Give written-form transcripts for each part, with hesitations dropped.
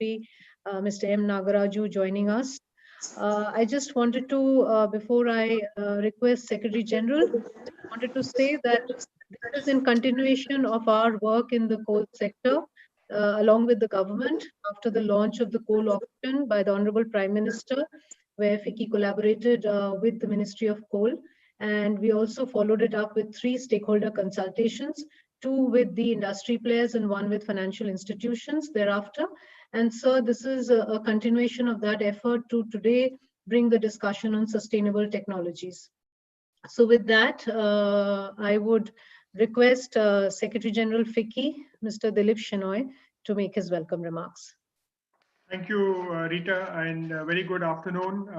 Industry, Mr. M. Nagaraju, joining us. I just wanted to, before I request Secretary General, wanted to say that this is in continuation of our work in the coal sector, along with the government, after the launch of the coal auction by the Honorable Prime Minister, where FICCI collaborated with the Ministry of Coal. And we also followed it up with 3 stakeholder consultations, 2 with the industry players and 1 with financial institutions thereafter. And so this is a continuation of that effort to today bring the discussion on sustainable technologies. So with that, I would request Secretary General FICCI, Mr. Dilip Shenoy, to make his welcome remarks. Thank you, Rita, and very good afternoon.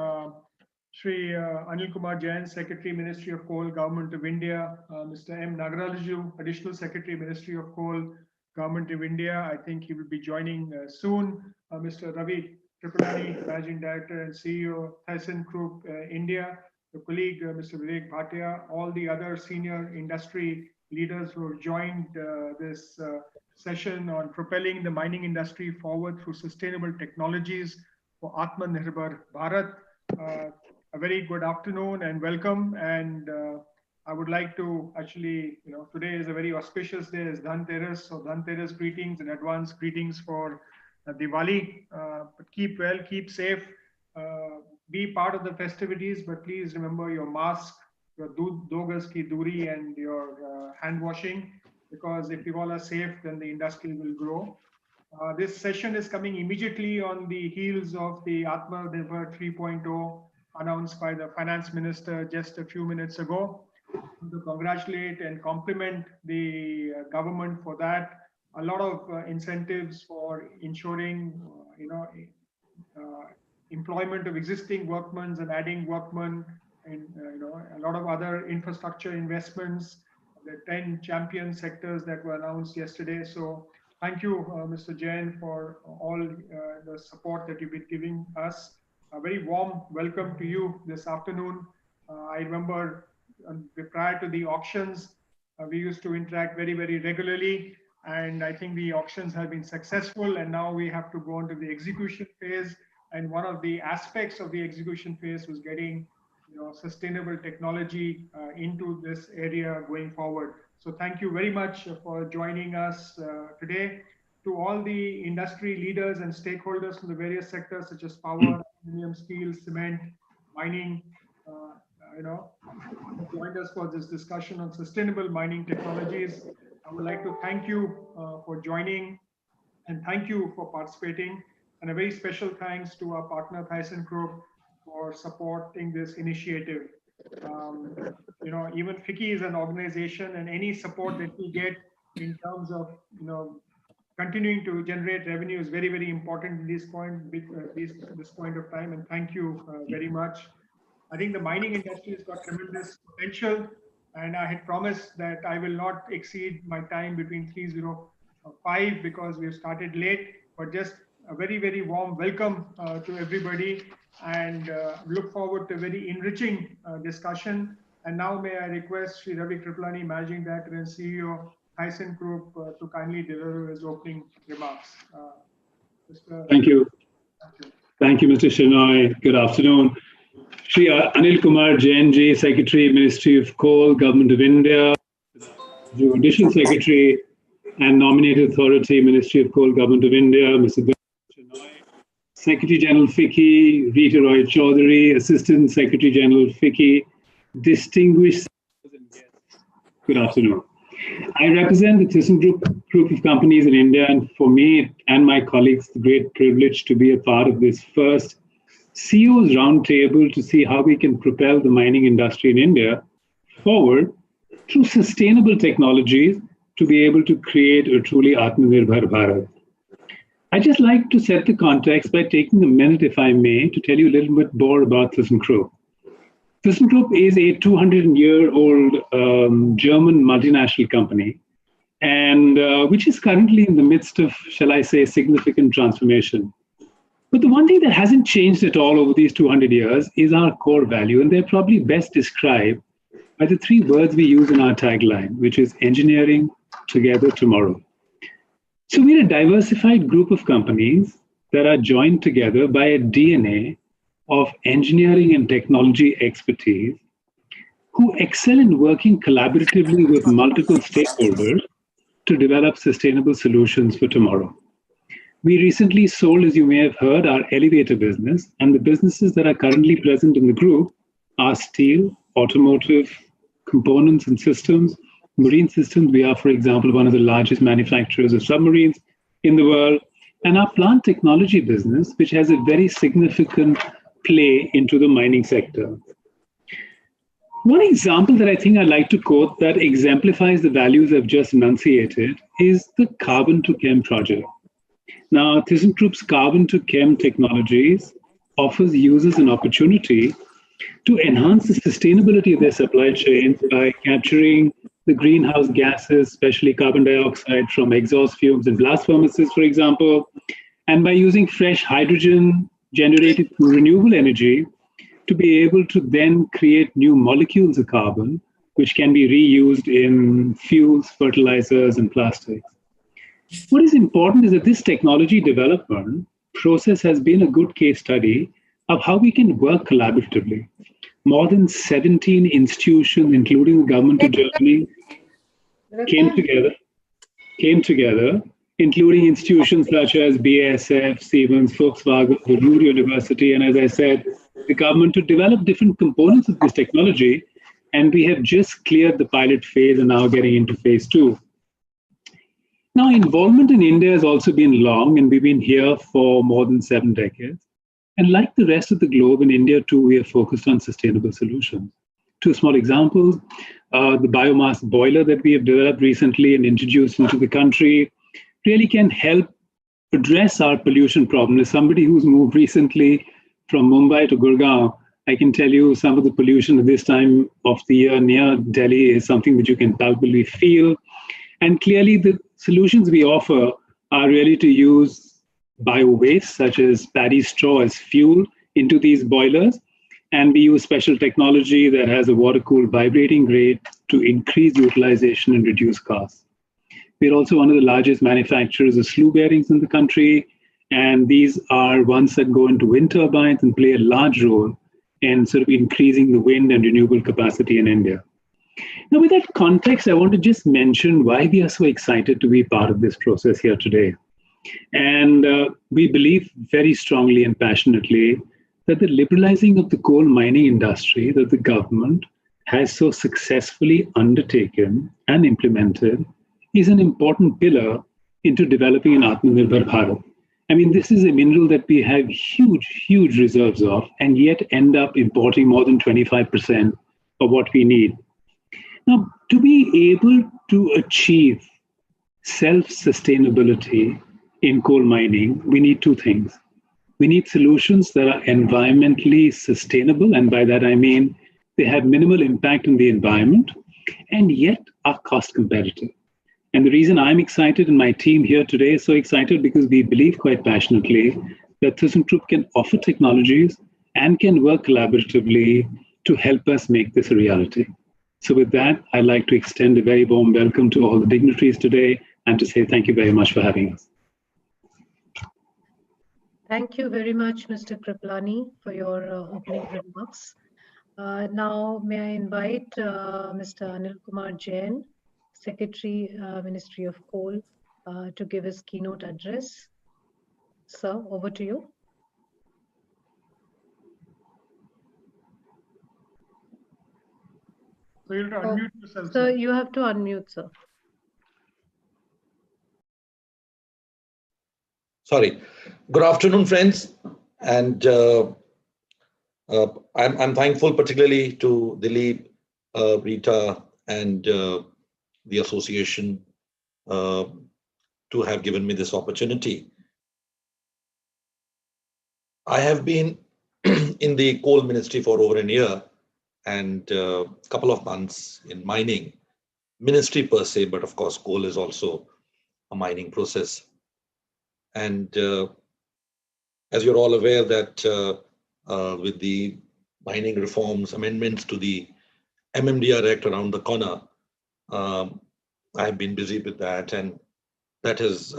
Shri Anil Kumar Jain, Secretary, Ministry of Coal, Government of India, Mr. M. Nagaraju, Additional Secretary, Ministry of Coal, Government of India. I think he will be joining soon. Mr. Ravi Tripalani, Managing Director and CEO, Thyssen Group, India. The colleague, Mr. Vivek Bhatia, all the other senior industry leaders who have joined this session on propelling the mining industry forward through sustainable technologies for AatmaNirbharBharat. A very good afternoon and welcome. And I would like to actually, today is a very auspicious day, it's Dhanteras. So Dhanteras greetings and advance greetings for Diwali. But keep well, keep safe. Be part of the festivities, but please remember your mask, your do gaz ki duri, and your hand washing, because if you all are safe, then the industry will grow. This session is coming immediately on the heels of the AatmaNirbhar 3.0 announced by the Finance Minister just a few minutes ago. To congratulate and compliment the government for that. A lot of incentives for ensuring, employment of existing workmen and adding workmen, and a lot of other infrastructure investments, the 10 champion sectors that were announced yesterday. So thank you, Mr. Jain, for all the support that you've been giving us. A very warm welcome to you this afternoon. I remember prior to the auctions, we used to interact very, very regularly. And I think the auctions have been successful. And now we have to go into the execution phase. And one of the aspects of the execution phase was getting sustainable technology into this area going forward. So thank you very much for joining us today. To all the industry leaders and stakeholders from the various sectors such as power, aluminum, steel, cement, mining, joined us for this discussion on sustainable mining technologies. I would like to thank you for joining and thank you for participating. And a very special thanks to our partner Thyssen Group for supporting this initiative. Even FICCI is an organization, and any support that we get in terms of continuing to generate revenue is very, very important at this point of time. And thank you very much. I think the mining industry has got tremendous potential, and I had promised that I will not exceed my time between 3:05 because we have started late, but just a very, very warm welcome to everybody, and look forward to a very enriching discussion. And now may I request Sri Ravi Tripalani, Managing Director and CEO, Thyssen Group, to kindly deliver his opening remarks. Thank you. Thank you, Mr. Shenoy. Good afternoon. Shri Anil Kumar Jain ji, Secretary, Ministry of Coal, Government of India, Additional Secretary and Nominated Authority, Ministry of Coal, Government of India, Mr. Shenoy, Secretary General FICCI, Rita Roy Chaudhary, Assistant Secretary General FICCI, distinguished guests. Good afternoon. I represent the Thyssen Group of companies in India, and for me and my colleagues, the great privilege to be a part of this first CEO's roundtable to see how we can propel the mining industry in India forward through sustainable technologies to be able to create a truly Atmanirbhar Bharat. I'd just like to set the context by taking a minute, if I may, to tell you a little bit more about ThyssenKrupp. ThyssenKrupp is a 200-year-old German multinational company, and which is currently in the midst of, shall I say, significant transformation. But the one thing that hasn't changed at all over these 200 years is our core value, and they're probably best described by the 3 words we use in our tagline, which is engineering together tomorrow. So we're a diversified group of companies that are joined together by a DNA of engineering and technology expertise who excel in working collaboratively with multiple stakeholders to develop sustainable solutions for tomorrow. We recently sold, as you may have heard, our elevator business, and the businesses that are currently present in the group are steel, automotive, components and systems, marine systems. We are, for example, one of the largest manufacturers of submarines in the world, and our plant technology business, which has a very significant play into the mining sector. One example that I think I'd like to quote that exemplifies the values I've just enunciated is the Carbon to Chem project. Now, ThyssenKrupp's Carbon to Chem technologies offers users an opportunity to enhance the sustainability of their supply chain by capturing the greenhouse gases, especially carbon dioxide from exhaust fumes and blast furnaces, for example, and by using fresh hydrogen generated through renewable energy to be able to then create new molecules of carbon, which can be reused in fuels, fertilizers, and plastics. What is important is that this technology development process has been a good case study of how we can work collaboratively. More than 17 institutions, including the government of Germany, came together, including institutions such as BASF, Siemens, Volkswagen, the Ruhr University, and as I said, the government to develop different components of this technology. And we have just cleared the pilot phase and now getting into phase 2. Now, involvement in India has also been long, and we've been here for more than 7 decades. And like the rest of the globe, in India too, we are focused on sustainable solutions. 2 small examples, the biomass boiler that we have developed recently and introduced into the country really can help address our pollution problem. As somebody who's moved recently from Mumbai to Gurgaon, I can tell you some of the pollution at this time of the year near Delhi is something that you can palpably feel. And clearly the solutions we offer are really to use bio-waste, such as paddy straw as fuel into these boilers. And we use special technology that has a water-cooled vibrating grate to increase utilization and reduce costs. We're also one of the largest manufacturers of slew bearings in the country. And these are ones that go into wind turbines and play a large role in sort of increasing the wind and renewable capacity in India. Now, with that context, I want to just mention why we are so excited to be part of this process here today. And we believe very strongly and passionately that the liberalizing of the coal mining industry that the government has so successfully undertaken and implemented is an important pillar into developing an AatmaNirbharBharat. I mean, this is a mineral that we have huge reserves of, and yet end up importing more than 25% of what we need. Now, to be able to achieve self-sustainability in coal mining, we need 2 things. We need solutions that are environmentally sustainable, and by that I mean they have minimal impact on the environment, and yet are cost competitive. And the reason I'm excited and my team here today is so excited because we believe quite passionately that ThyssenKrupp can offer technologies and can work collaboratively to help us make this a reality. So with that, I'd like to extend a very warm welcome to all the dignitaries today and to say thank you very much for having us. Thank you very much, Mr. Kriplani, for your opening remarks. Now, may I invite Mr. Anil Kumar Jain, Secretary, Ministry of Coal, to give his keynote address. Sir, over to you. So you'll have to unmute yourself. Sir, you have to unmute, sir. Sorry. Good afternoon, friends. And I'm thankful particularly to Dilip, Rita, and the association to have given me this opportunity. I have been in the coal ministry for over a year and a couple of months in mining ministry per se, but of course coal is also a mining process. And as you're all aware that with the mining reforms, amendments to the MMDR Act around the corner, I've been busy with that, and that has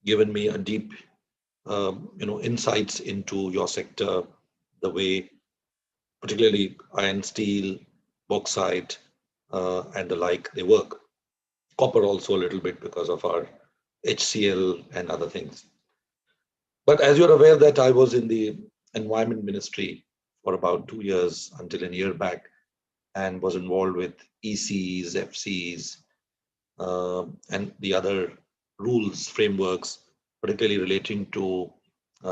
given me a deep insights into your sector, the way particularly iron, steel, bauxite, and the like, they work. Copper also a little bit because of our HCl and other things. But as you're aware that I was in the Environment Ministry for about 2 years until a year back, and was involved with ECs, FCs, and the other rules, frameworks, particularly relating to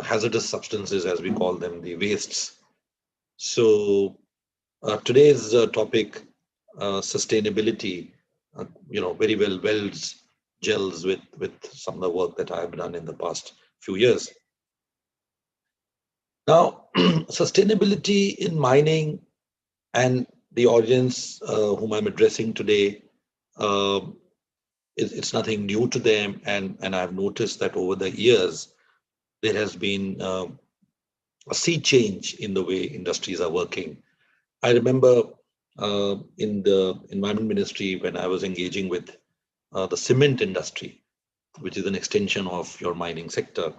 hazardous substances, as we call them, the wastes. So today's topic, sustainability, very well gels with some of the work that I've done in the past few years. Now, sustainability in mining, and the audience whom I'm addressing today, it's nothing new to them, and I've noticed that over the years there has been a sea change in the way industries are working. I remember in the Environment Ministry when I was engaging with the cement industry, which is an extension of your mining sector.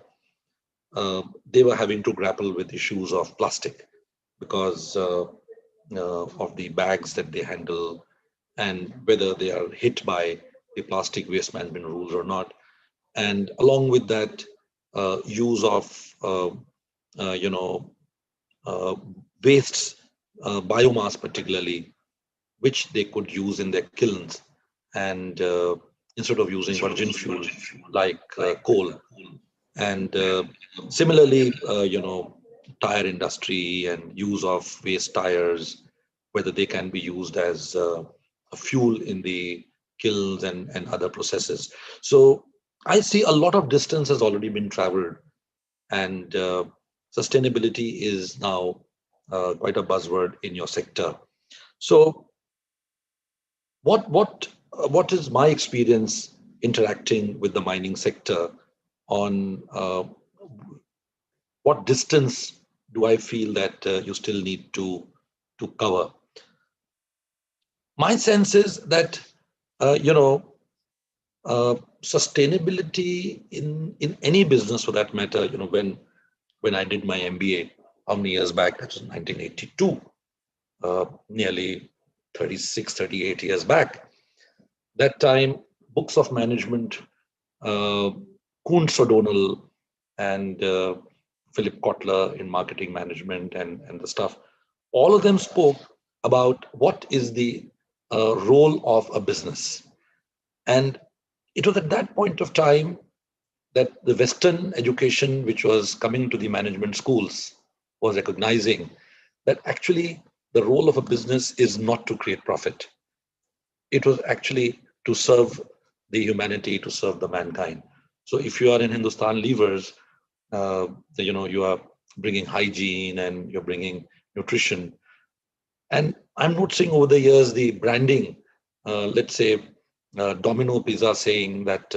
They were having to grapple with issues of plastic because of the bags that they handle and whether they are hit by the plastic waste management rules or not. And along with that, use of wastes, biomass particularly, which they could use in their kilns, and instead of using virgin fuel like coal. And similarly, tire industry and use of waste tires, whether they can be used as a fuel in the kilns and other processes. So I see a lot of distance has already been traveled, and sustainability is now quite a buzzword in your sector. So what is my experience interacting with the mining sector on what distance do I feel that you still need to cover? My sense is that sustainability in any business for that matter, when I did my MBA, how many years back? That was 1982, nearly 36, 38 years back. That time, books of management, Kuntz O'Donnell and Philip Kotler in marketing management and the stuff, all of them spoke about what is the role of a business. And it was at that point of time that the Western education, which was coming to the management schools, was recognizing that actually the role of a business is not to create profit. It was actually to serve the humanity, to serve the mankind. So if you are in Hindustan Levers, you are bringing hygiene and you're bringing nutrition. And I'm noticing over the years the branding, let's say Domino Pizza saying that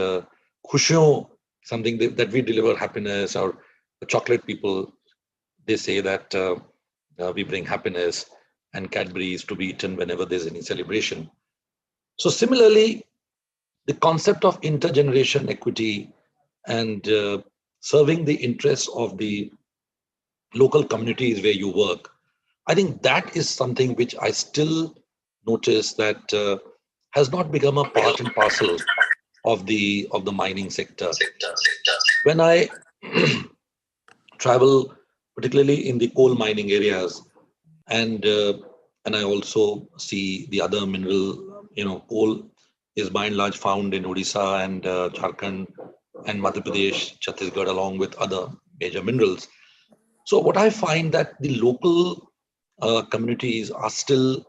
khushiyon, something that we deliver happiness, or the chocolate people, they say that we bring happiness, and Cadbury is to be eaten whenever there's any celebration. So similarly, the concept of intergeneration equity and serving the interests of the local communities where you work, I think that is something which I still notice that has not become a part and parcel of the mining sector. When I travel, particularly in the coal mining areas, and I also see the other mineral, coal is by and large found in Odisha and Jharkhand and Madhya Pradesh, Chhattisgarh, along with other major minerals. So what I find that the local communities are still,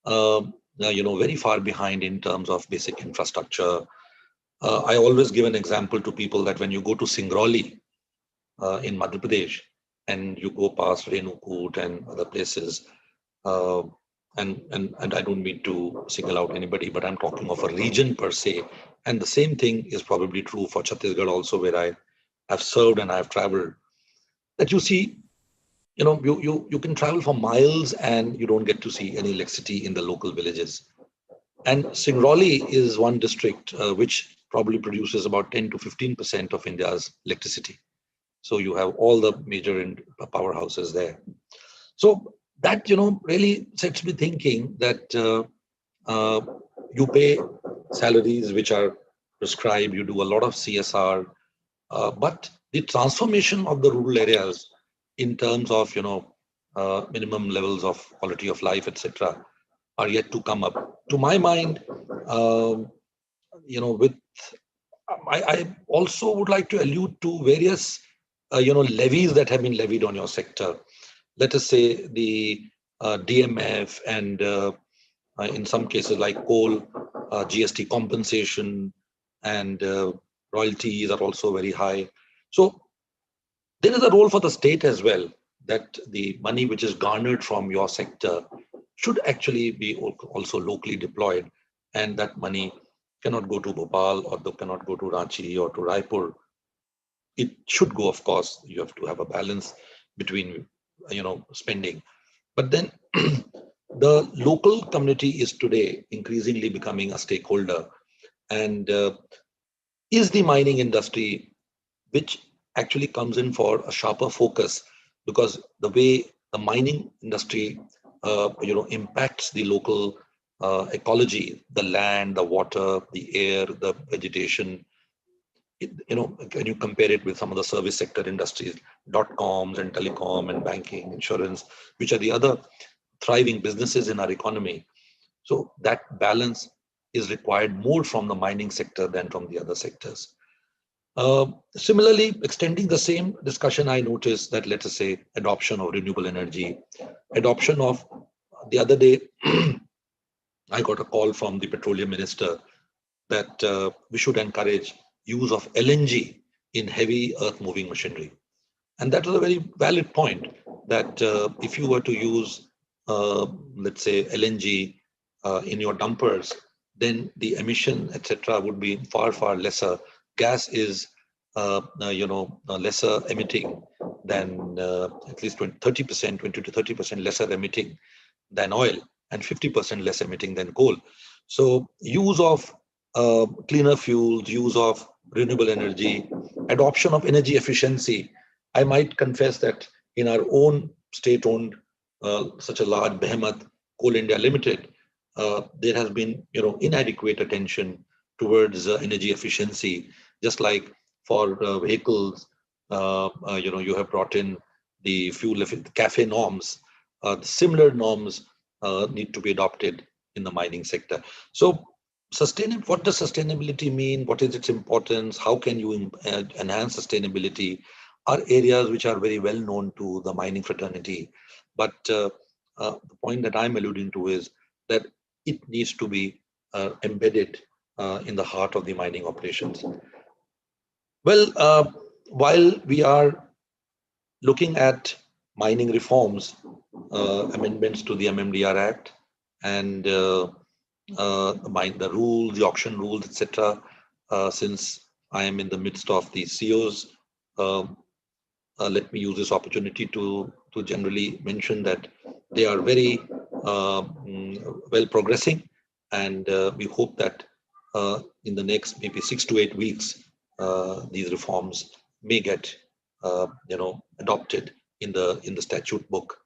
very far behind in terms of basic infrastructure. I always give an example to people that when you go to Singrauli in Madhya Pradesh and you go past Renukut and other places, and I don't mean to single out anybody, but I'm talking of a region per se. And the same thing is probably true for Chhattisgarh also, where I have served and I've traveled. That you see, you can travel for miles and you don't get to see any electricity in the local villages. And Singrauli is one district which probably produces about 10 to 15% of India's electricity. So you have all the major powerhouses there. So that, really sets me thinking that you pay salaries which are prescribed, you do a lot of CSR, but the transformation of the rural areas in terms of, minimum levels of quality of life, etc., are yet to come up. To my mind, with I also would like to allude to various, levies that have been levied on your sector. Let us say the DMF and in some cases like coal, GST compensation and royalties are also very high. So there is a role for the state as well, that the money which is garnered from your sector should actually be also locally deployed, and that money cannot go to Bhopal or cannot go to Ranchi or to Raipur. It should go, of course, you have to have a balance between, spending. But then the local community is today increasingly becoming a stakeholder, and is the mining industry, which actually comes in for a sharper focus, because the way the mining industry, impacts the local ecology, the land, the water, the air, the vegetation. When you compare it with some of the service sector industries, .coms and telecom and banking, insurance, which are the other thriving businesses in our economy. So that balance is required more from the mining sector than from the other sectors. Similarly, extending the same discussion, I noticed that, let us say, adoption of renewable energy, adoption of, the other day, I got a call from the petroleum minister that we should encourage use of LNG in heavy earth moving machinery. And that was a very valid point, that if you were to use, let's say, LNG in your dumpers, then the emission, etc., would be far, far lesser. Gas is, lesser emitting than at least 30%, 20 to 30% lesser emitting than oil, and 50% less emitting than coal. So use of cleaner fuels, use of renewable energy, adoption of energy efficiency. I might confess that in our own state-owned, such a large behemoth, Coal India Limited, there has been, inadequate attention towards energy efficiency. Just like for vehicles, you have brought in the fuel CAFE norms. Similar norms need to be adopted in the mining sector. So, what does sustainability mean? What is its importance? How can you enhance sustainability? Are areas which are very well known to the mining fraternity. But the point that I'm alluding to is that it needs to be embedded in the heart of the mining operations. Well, while we are looking at mining reforms, amendments to the MMDR Act, and the rules, the auction rules, etc. Since I am in the midst of the COs, let me use this opportunity to generally mention that they are very well progressing, and we hope that in the next maybe 6 to 8 weeks, these reforms may get adopted in the statute book.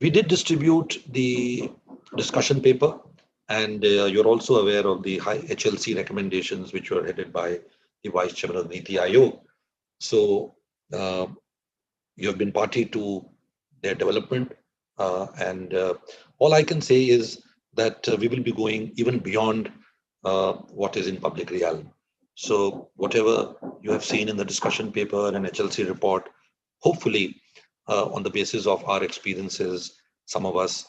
We did distribute the discussion paper, and you're also aware of the high HLC recommendations, which were headed by the Vice Chairman of the Niti Aayog. So you have been party to their development, and all I can say is that we will be going even beyond what is in public realm. So whatever you have seen in the discussion paper and HLC report, hopefully on the basis of our experiences, some of us,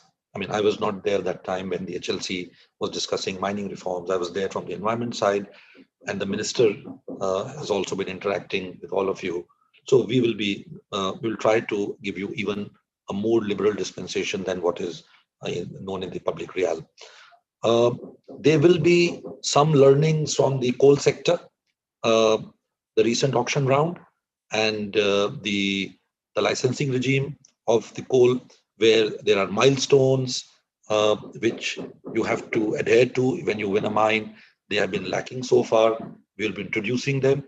I was not there that time when the HLC was discussing mining reforms. I was there from the environment side, and the minister has also been interacting with all of you. So we will try to give you even a more liberal dispensation than what is known in the public realm. There will be some learnings from the coal sector, the recent auction round, and the licensing regime of the coal, where there are milestones which you have to adhere to when you win a mine. They have been lacking so far. We'll be introducing them.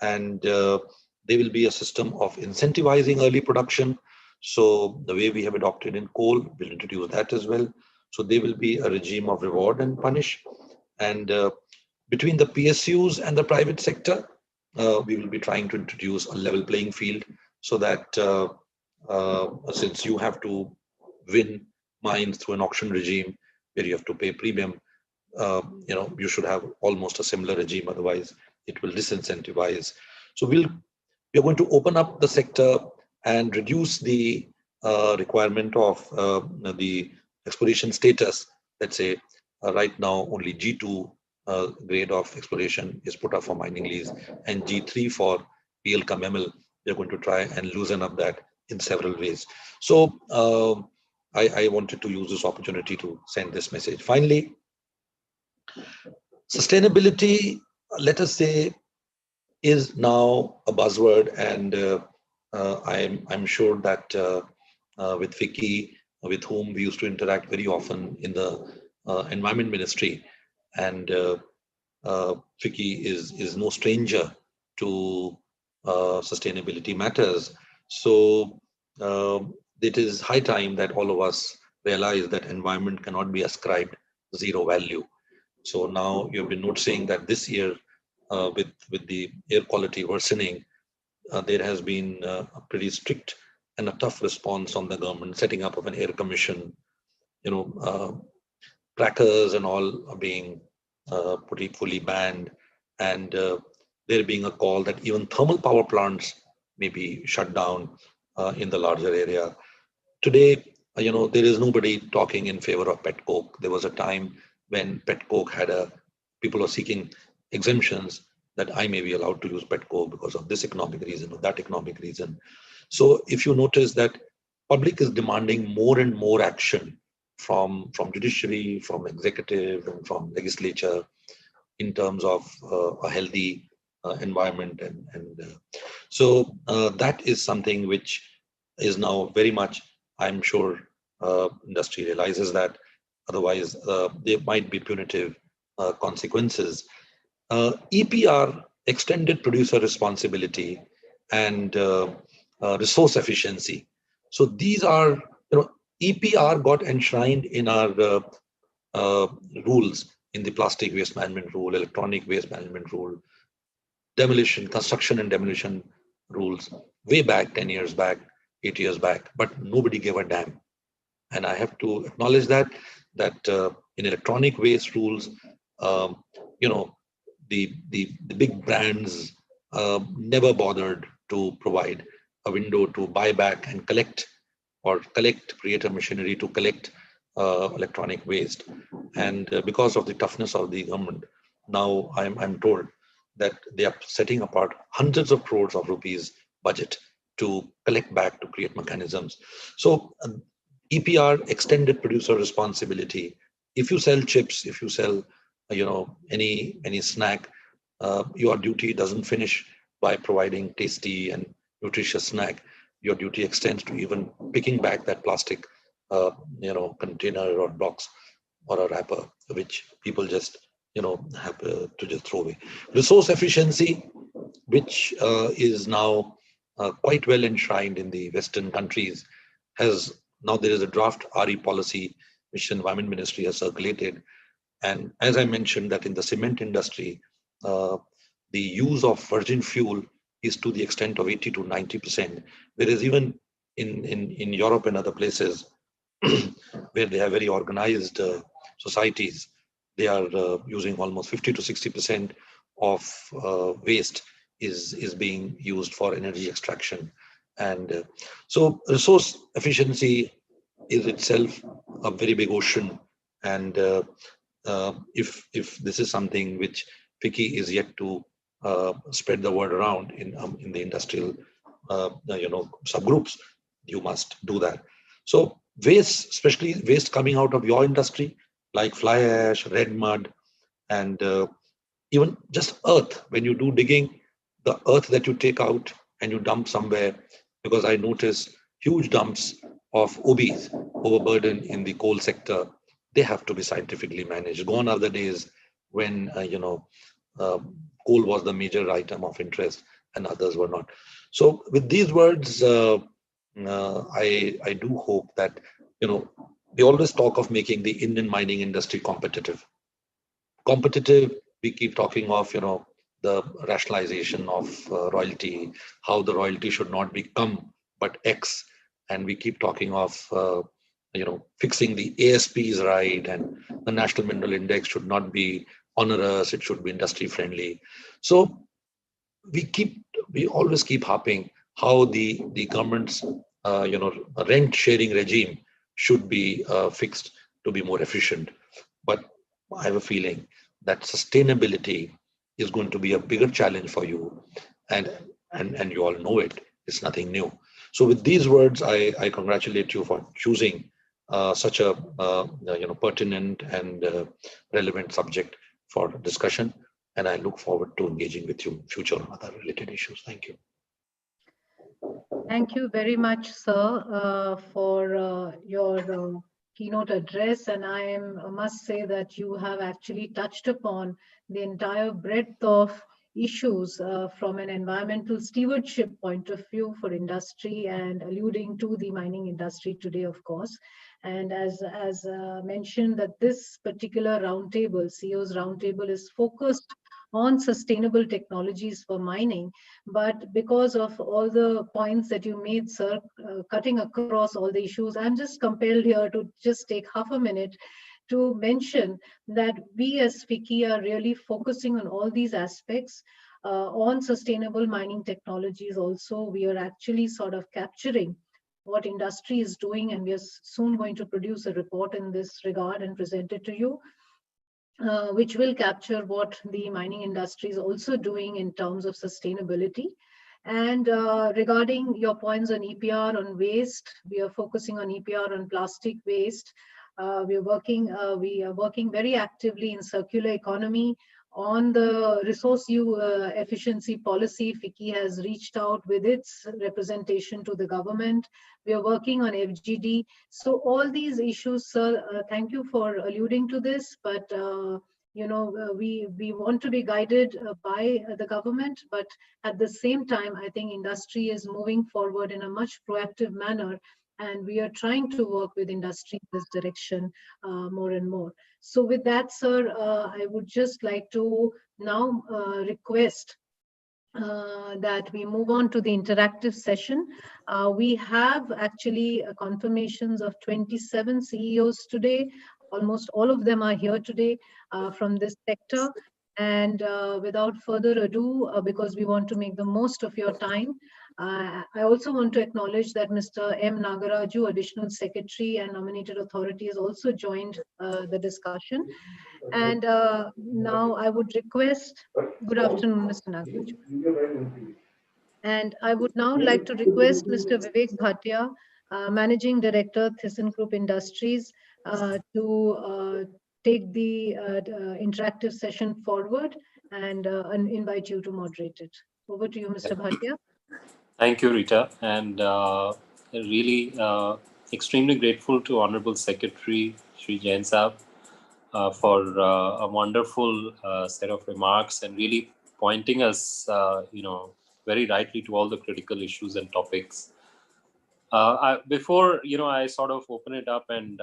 and there will be a system of incentivizing early production. So the way we have adopted in coal, we'll introduce that as well. So there will be a regime of reward and punish. And between the PSUs and the private sector, we will be trying to introduce a level playing field, so that since you have to win mines through an auction regime where you have to pay premium, you should have almost a similar regime. Otherwise, it will disincentivize. So we're going to open up the sector and reduce the requirement of the exploration status. Let's say right now only G2 grade of exploration is put up for mining lease, and G3 for PL cum ML. They're going to try and loosen up that in several ways. So I wanted to use this opportunity to send this message. Finally, sustainability, let us say, is now a buzzword, and I'm sure that with Vicky, with whom we used to interact very often in the Environment Ministry, and Vicky is no stranger to sustainability matters. So it is high time that all of us realize that environment cannot be ascribed zero value. So now you've been noticing that this year, with the air quality worsening, there has been a pretty strict and a tough response on the government, setting up of an air commission. Crackers and all are being pretty fully banned, and there being a call that even thermal power plants may be shut down in the larger area. Today, there is nobody talking in favor of pet coke. There was a time when pet coke had people are seeking exemptions that I may be allowed to use pet coke because of this economic reason or that economic reason. So if you notice that public is demanding more and more action from judiciary, from executive, and from legislature in terms of a healthy environment, and so that is something which is now very much, I'm sure, industry realizes that. Otherwise, there might be punitive consequences. EPR, extended producer responsibility, and resource efficiency. So these are, EPR got enshrined in our rules, in the plastic waste management rule, electronic waste management rule, demolition, construction and demolition rules way back, 10 years back, 8 years back, but nobody gave a damn. And I have to acknowledge that in electronic waste rules, the big brands never bothered to provide a window to buy back and create a machinery to collect electronic waste. And because of the toughness of the government, now I'm told that they are setting apart hundreds of crores of rupees budget to collect back, to create mechanisms. So EPR, extended producer responsibility. If you sell chips, if you sell any snack, your duty doesn't finish by providing tasty and nutritious snack. Your duty extends to even picking back that plastic container or box or a wrapper, which people just have to just throw away. Resource efficiency, which is now quite well enshrined in the Western countries, now there is a draft RE policy which the Environment Ministry has circulated. And as I mentioned, that in the cement industry, the use of virgin fuel is to the extent of 80 to 90%. Whereas even in Europe and other places where they have very organized societies, they are using almost 50 to 60% of waste is being used for energy extraction. And so resource efficiency is itself a very big ocean. And if this is something which Vicky is yet to spread the word around in the industrial subgroups, you must do that. So waste, especially waste coming out of your industry, like fly ash, red mud, and even just earth. When you do digging, the earth that you take out and you dump somewhere, because I notice huge dumps of OBs, overburden, in the coal sector. They have to be scientifically managed. Gone are the days when coal was the major item of interest and others were not. So with these words, I do hope that, we always talk of making the Indian mining industry competitive. We keep talking of, the rationalization of royalty, how the royalty should not become but X. And we keep talking of, fixing the ASPs right, and the National Mineral Index should not be onerous, it should be industry friendly. So we always keep harping how the government's rent sharing regime should be fixed to be more efficient. But I have a feeling that sustainability is going to be a bigger challenge for you, and you all know it. It's nothing new. So with these words, I congratulate you for choosing such a pertinent and relevant subject for discussion. And I look forward to engaging with you in future on other related issues. Thank you. Thank you very much, sir, for your keynote address. And I must say that you have actually touched upon the entire breadth of issues from an environmental stewardship point of view for industry, and alluding to the mining industry today, of course. And as mentioned, that this particular roundtable, CEO's roundtable, is focused on sustainable technologies for mining. But because of all the points that you made, sir, cutting across all the issues, I'm just compelled here to just take half a minute to mention that we as FICCI are really focusing on all these aspects. On sustainable mining technologies also, we are actually sort of capturing what industry is doing, and we are soon going to produce a report in this regard and present it to you. Which will capture what the mining industry is also doing in terms of sustainability. And regarding your points on EPR on waste, we are focusing on EPR on plastic waste. We are working very actively in circular economy. On the resource efficiency policy, FICCI has reached out with its representation to the government. We are working on FGD. So all these issues, sir, thank you for alluding to this, but we want to be guided by the government, but at the same time, I think industry is moving forward in a much proactive manner, and we are trying to work with industry in this direction more and more. So with that, sir, I would just like to now request that we move on to the interactive session. We have actually confirmations of 27 CEOs today. Almost all of them are here today from this sector. And without further ado, because we want to make the most of your time, I also want to acknowledge that Mr. M. Nagaraju, Additional Secretary and Nominated Authority, has also joined the discussion. And now I would request, good afternoon, Mr. Nagaraju. And I would now like to request Mr. Vivek Bhatia, Managing Director, ThyssenKrupp Industries, to take the interactive session forward and invite you to moderate it. Over to you, Mr. Bhatia. Thank you, Rita, and really extremely grateful to Honorable Secretary Shri Jain Saab for a wonderful set of remarks, and really pointing us, very rightly to all the critical issues and topics. Before I sort of open it up and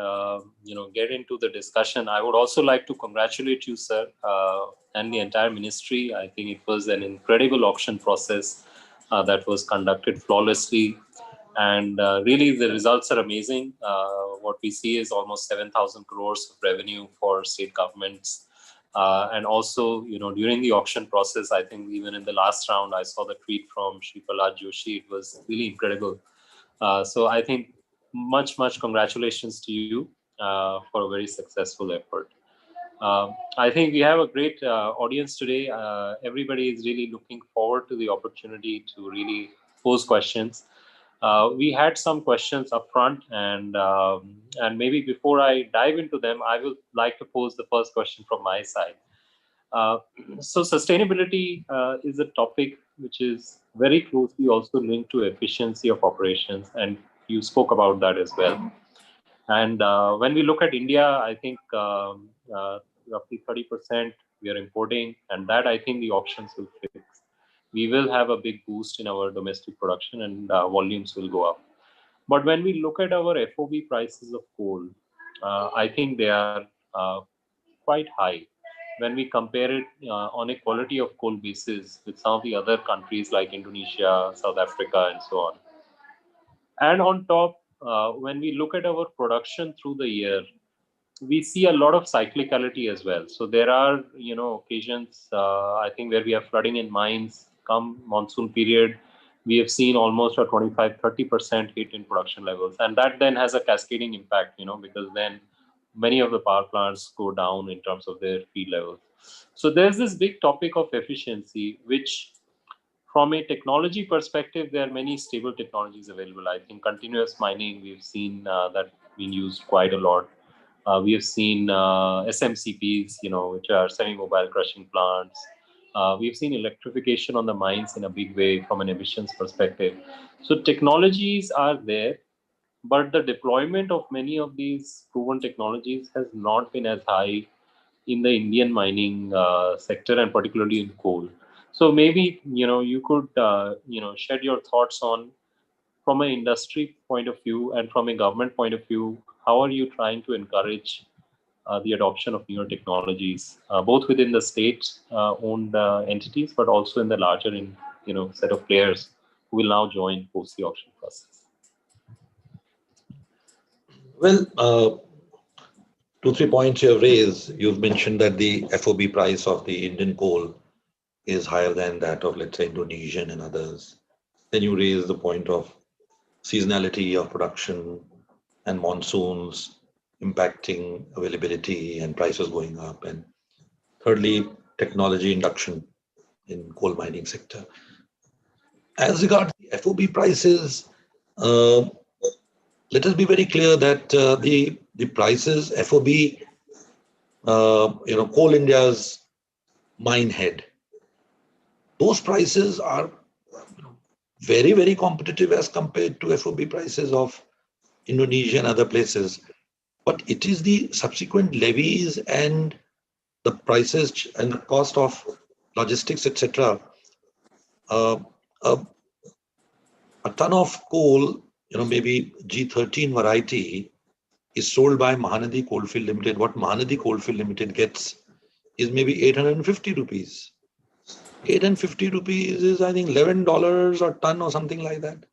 get into the discussion, I would also like to congratulate you, sir, and the entire ministry. I think it was an incredible auction process that was conducted flawlessly, and really the results are amazing. What we see is almost 7,000 crores of revenue for state governments. And also, during the auction process, I think even in the last round, I saw the tweet from Shri Prahlad Joshi. It was really incredible. So I think much congratulations to you for a very successful effort. I think we have a great audience today. Everybody is really looking forward to the opportunity to really pose questions. We had some questions up front, and maybe before I dive into them, I would like to pose the first question from my side. So sustainability is a topic which is very closely also linked to efficiency of operations, and you spoke about that as well. And when we look at India, I think roughly 30% we are importing, and that I think the auctions will fix. We will have a big boost in our domestic production, and volumes will go up. But when we look at our FOB prices of coal, I think they are quite high when we compare it on a quality of coal basis with some of the other countries like Indonesia, South Africa, and so on. And on top, when we look at our production through the year, we see a lot of cyclicality as well. So there are, occasions, I think, where we have flooding in mines come monsoon period. We have seen almost a 25-30% hit in production levels. And that then has a cascading impact, because then many of the power plants go down in terms of their feed levels. So there's this big topic of efficiency, which from a technology perspective, there are many stable technologies available. I think continuous mining, we've seen that being used quite a lot. We have seen SMCPs, which are semi-mobile crushing plants. We've seen electrification on the mines in a big way from an emissions perspective. So technologies are there, but the deployment of many of these proven technologies has not been as high in the Indian mining sector, and particularly in coal. So maybe you could shed your thoughts on, from an industry point of view and from a government point of view, how are you trying to encourage the adoption of newer technologies, both within the state-owned entities, but also in the larger set of players who will now join post the auction process? Well, 2-3 points you have raised. You've mentioned that the FOB price of the Indian coal is higher than that of, let's say, Indonesian and others. Then you raise the point of seasonality of production and monsoons impacting availability and prices going up. And thirdly, technology induction in coal mining sector. As regards the FOB prices, let us be very clear that the prices FOB, Coal India's mine head, those prices are very, very competitive as compared to FOB prices of Indonesia and other places. But it is the subsequent levies and the prices and the cost of logistics, etc. A ton of coal, maybe G13 variety, is sold by Mahanadi Coalfield Limited. What Mahanadi Coalfield Limited gets is maybe 850 rupees. 850 rupees is, I think, $11 a ton or something like that.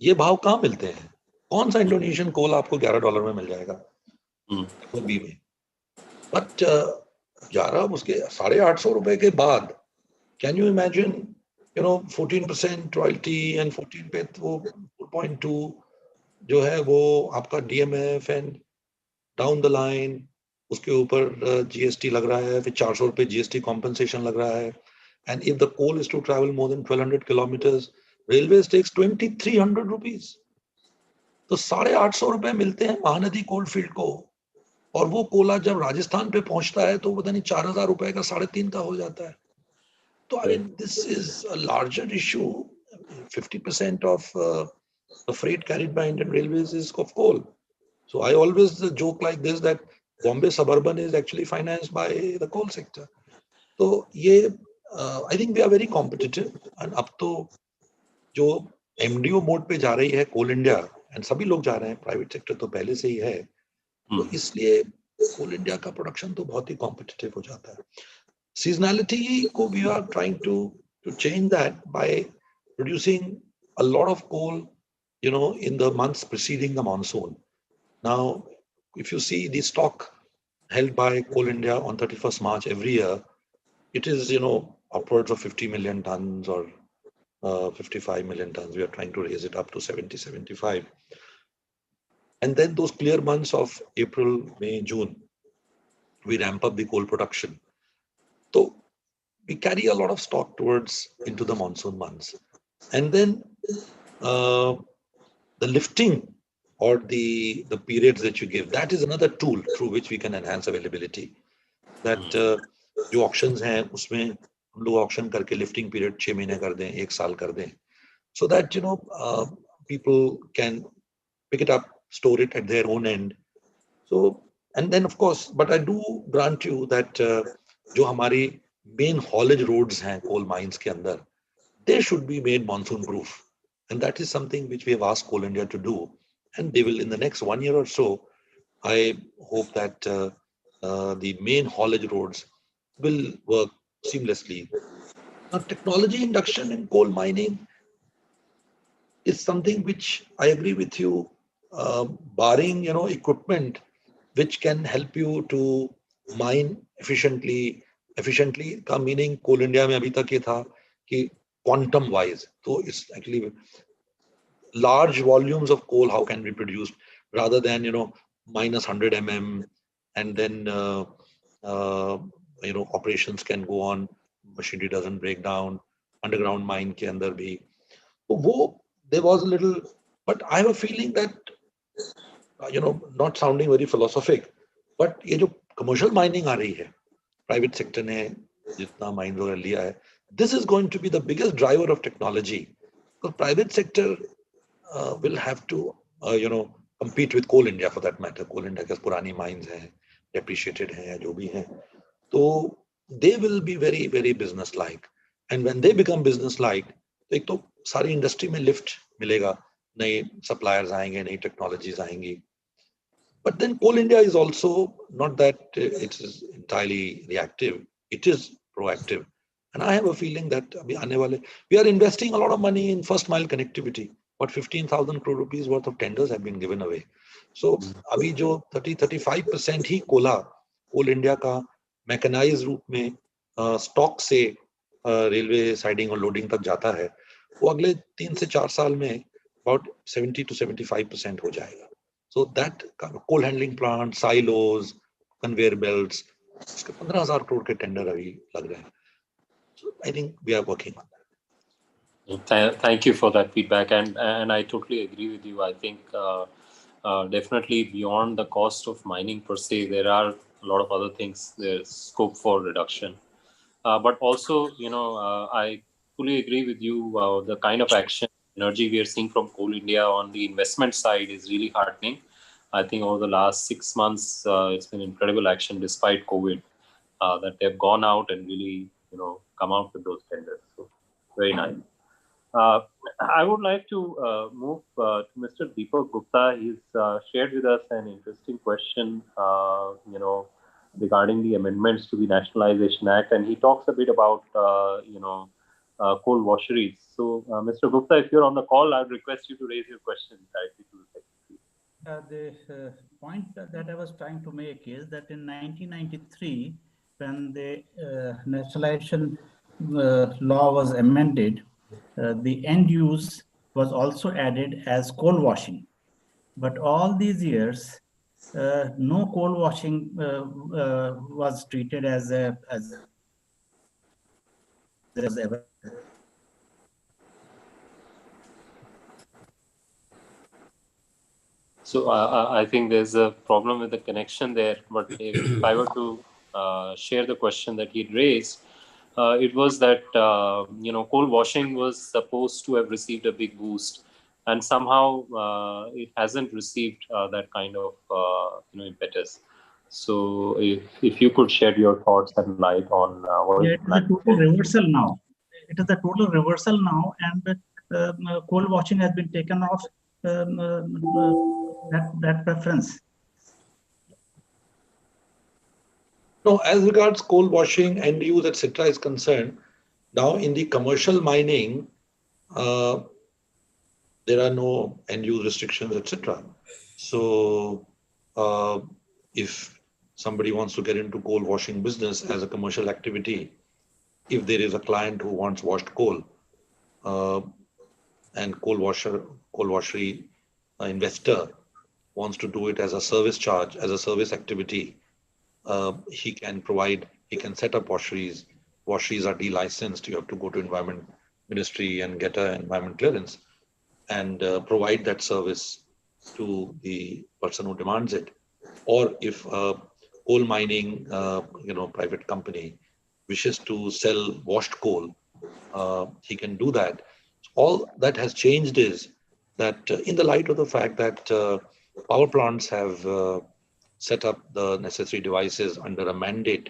ये भाव कहाँ मिलते हैं? कौन सा Indonesian कोल आपको $11 में मिल जाएगा? FOB में. But 11 उसके 850 रुपए के बाद, can you imagine, 14% royalty and 14 पे वो 4.2 जो है वो आपका DMF and down the line उसके ऊपर GST लग रहा है, फिर 400 रुपए GST compensation लग रहा है. And if the coal is to travel more than 1200 kilometers, railways takes 2300 rupees. तो 850 रुपए मिलते हैं महानदी कोल फील्ड को, और वो कोला जब राजस्थान पे पहुंचता है तो पता नहीं 4000 रुपए का 3.5 का हो जाता है. तो I mean, this is a larger issue. 50% of the freight carried by Indian Railways is of coal. So I always joke like this that Bombay Suburban is actually financed by the coal sector. So ये I think we are very competitive, and अब तो जो MDO mode पे जा रही है कोल India, and सभी लोग जा रहे हैं, प्राइवेट सेक्टर तो पहले से ही है, तो इसलिए कोल इंडिया का प्रोडक्शन तो बहुत ही कॉम्पिटिटिव हो जाता है. सीजनैलिटी को we are trying to change that by producing a lot of coal, in the months preceding the monsoon. Now, if you see the stock held by Coal India on 31st March every year, it is, upwards of 50 million tons or 55 million tons. We are trying to raise it up to 70, 75. And then those clear months of April, May, June, we ramp up the coal production. So we carry a lot of stock towards into the monsoon months. And then the lifting or the periods that you give, that is another tool through which we can enhance availability. That जो auctions हैं उसमें हम लोग auction करके lifting period 6 महीने कर दें, 1 साल कर दें, so that people can pick it up, store it at their own end. So, and then of course, but I do grant you that जो हमारी main haulage roads हैं coal mines के अंदर, they should be made monsoon proof. And that is something which we have asked Coal India to do. And they will, in the next 1 year or so, I hope that the main haulage roads will work seamlessly. Now, technology induction in coal mining is something which I agree with you, barring equipment which can help you to mine efficiently. Efficiently का meaning Coal India में अभी तक ये था कि quantum wise, so it's actually large volumes of coal how can be produced rather than minus 100 mm, and then operations can go on, machinery doesn't break down, underground mine के अंदर भी तो वो there was a little, but I have a feeling that not sounding very philosophic, but ये जो commercial mining आ रही है, private sector ने जितना mine वगैरह लिया है, this is going to be the biggest driver of technology. The private sector will have to compete with Coal India for that matter. Coal India के पुरानी mines हैं, depreciated हैं, जो भी हैं, तो they will be very very business like, and when they become business like, तो एक तो सारी industry में lift मिलेगा, नए suppliers आएंगे, नई technologies आएंगी. But then Coal India is also not that it is entirely reactive, it is proactive. And I have a feeling that we are investing a lot of money in first mile connectivity. What 15,000 crore rupees worth of tenders have been given away. So अभी जो 30-35% ही Coal India का mechanized रूप में stock से railway siding और loading तक जाता है, वो अगले 3 से 4 साल में about 70-75% हो जाएगा. So that coal handling plant, silos, conveyor belts, उसके 15,000 crore के tender अभी लग रहे हैं. So I think we are working on that. Thank you for that feedback, and I totally agree with you. I think definitely beyond the cost of mining per se, there are a lot of other things. There's scope for reduction, but also I fully agree with you. The kind of action, energy we are seeing from Coal India on the investment side is really heartening. I think over the last 6 months, it's been incredible action despite COVID, that they've gone out and really, come out with those tenders. So very nice. I would like to move to Mr. Deepak Gupta. He's shared with us an interesting question, regarding the amendments to the Nationalization Act, and he talks a bit about, coal washeries. So, Mr. Gupta, if you're on the call, I'd request you to raise your question directly to the Secretary. The point that I was trying to make is that in 1993, when the nationalization law was amended, the end use was also added as coal washing. But all these years, no coal washing was treated as ever. So I think there's a problem with the connection there. But if I were to share the question that he'd raised, it was that coal washing was supposed to have received a big boost, and somehow it hasn't received that kind of impetus. So if you could shed your thoughts and light on what it is a total reversal now. It is a total reversal now, and coal washing has been taken off that preference. No, as regards coal washing, end use, etc., is concerned, now in the commercial mining, there are no end use restrictions, etc. So, if somebody wants to get into coal washing business as a commercial activity, if there is a client who wants washed coal, and coal washery investor wants to do it as a service charge, as a service activity, he can set up washeries. Washeries are delicensed. You have to go to Environment Ministry and get an environment clearance and provide that service to the person who demands it. Or if a coal mining, private company wishes to sell washed coal, he can do that. All that has changed is that in the light of the fact that power plants have set up the necessary devices under a mandate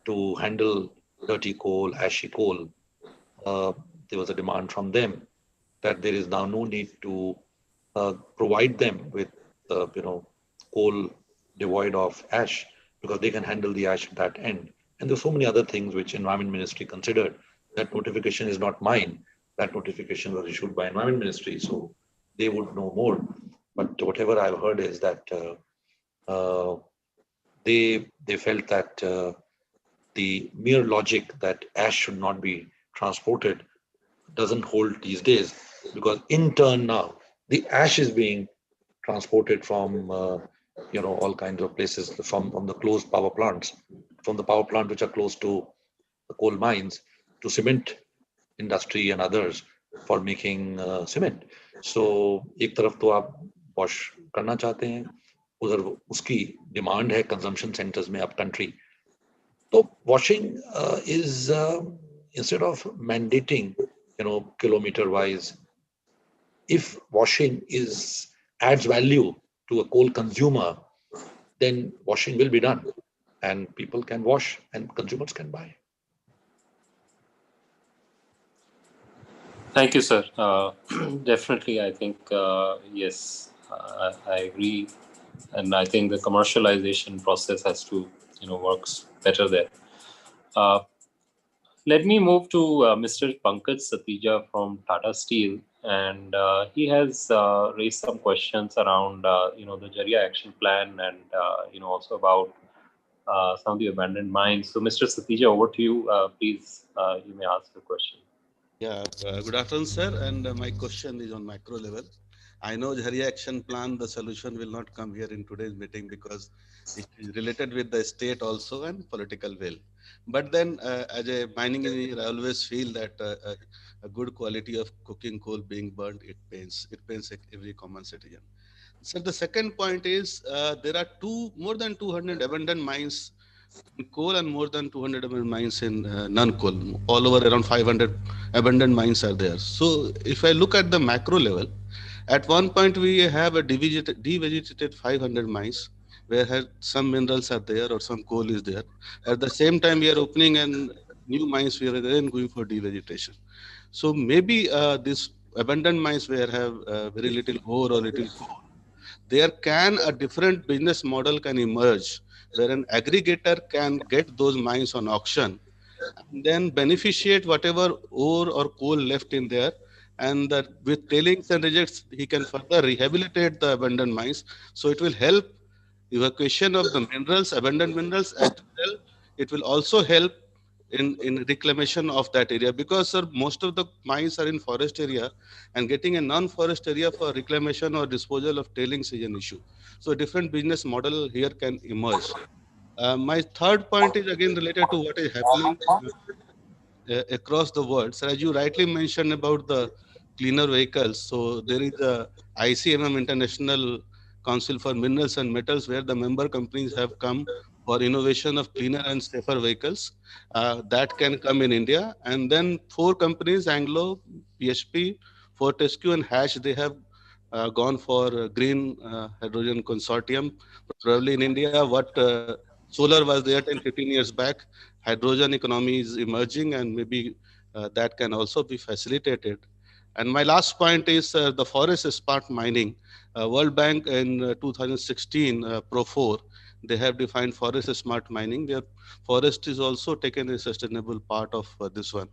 to handle dirty coal, ashy coal. There was a demand from them that there is now no need to provide them with coal devoid of ash, because they can handle the ash at that end. And there's so many other things which Environment Ministry considered. That notification is not mine. That notification was issued by Environment Ministry, so they would know more. But whatever I've heard is that uh, they felt that the mere logic that ash should not be transported doesn't hold these days, because in turn now the ash is being transported from all kinds of places, from the closed power plants, from the power plant which are close to the coal mines, to cement industry and others for making cement. So एक तरफ तो आप wash करना चाहते हैं, उधर उसकी demand है कंजम्पशन सेंटर्स में अब कंट्री. तो washing is instead of mandating kilometer wise, if washing adds value to a coal consumer, then washing will be done and people can wash and consumers can buy. Thank you, sir. Definitely, I think, yes, I agree. And I think the commercialization process has to, works better there. Let me move to Mr. Pankaj Satija from Tata Steel. And he has raised some questions around, the Jaria Action Plan and, also about some of the abandoned mines. So, Mr. Satija, over to you. Please, you may ask the question. Yeah, good afternoon, sir. And my question is on macro level. I know Jharia Action Plan, the solution will not come here in today's meeting because it is related with the state also and political will. But then, as a mining engineer, I always feel that a good quality of cooking coal being burnt, it pains. It pains every common citizen. So the second point is there are more than 200 abandoned mines in coal and more than 200 mines in non-coal. All over around 500 abandoned mines are there. So if I look at the macro level, at one point we have a devegetated 500 mines where some minerals are there or some coal is there. At the same time, we are opening and new mines, we are then going for devegetation. So maybe this abandoned mines where have very little ore or little coal, there can a different business model can emerge where an aggregator can get those mines on auction and then beneficiate whatever ore or coal left in there, and that with tailings and rejects he can further rehabilitate the abandoned mines, so it will help evacuation of the minerals, abandoned minerals, as well it will also help in reclamation of that area, because sir, most of the mines are in forest area and getting a non-forest area for reclamation or disposal of tailings is an issue. So a different business model here can emerge. My third point is again related to what is happening across the world. So as you rightly mentioned about the cleaner vehicles, so there is a ICMM, International Council for Minerals and Metals, where the member companies have come for innovation of cleaner and safer vehicles. That can come in India. And then 4 companies, Anglo, PHP, Fortescue and Hash, they have gone for green hydrogen consortium. Probably in India, what solar was there 10, 15 years back, hydrogen economy is emerging, and maybe that can also be facilitated. And my last point is the forest smart mining. World Bank in 2016, Pro 4, they have defined forest smart mining, where forest is also taken a sustainable part of this one.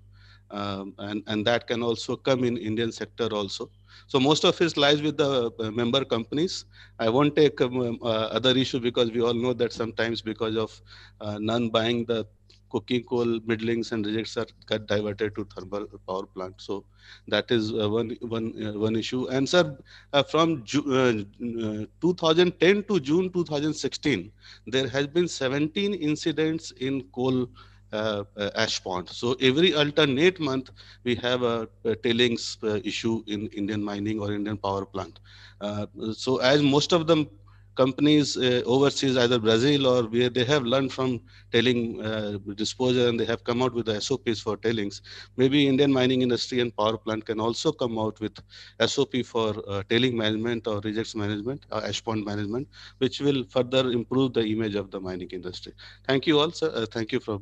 And that can also come in Indian sector also. So most of it lies with the member companies. I won't take other issue, because we all know that sometimes because of none buying the coking coal, middlings and rejects are got diverted to thermal power plant. So that is one issue. And sir, from 2010 to June 2016, there has been 17 incidents in coal ash pond. So every alternate month, we have a tailings issue in Indian mining or Indian power plant. So as most of them companies overseas, either Brazil or where they have learned from tailing disposal and they have come out with the SOPs for tailings. Maybe Indian mining industry and power plant can also come out with SOP for tailing management or rejects management, ash pond management, which will further improve the image of the mining industry. Thank you all, sir. Thank you for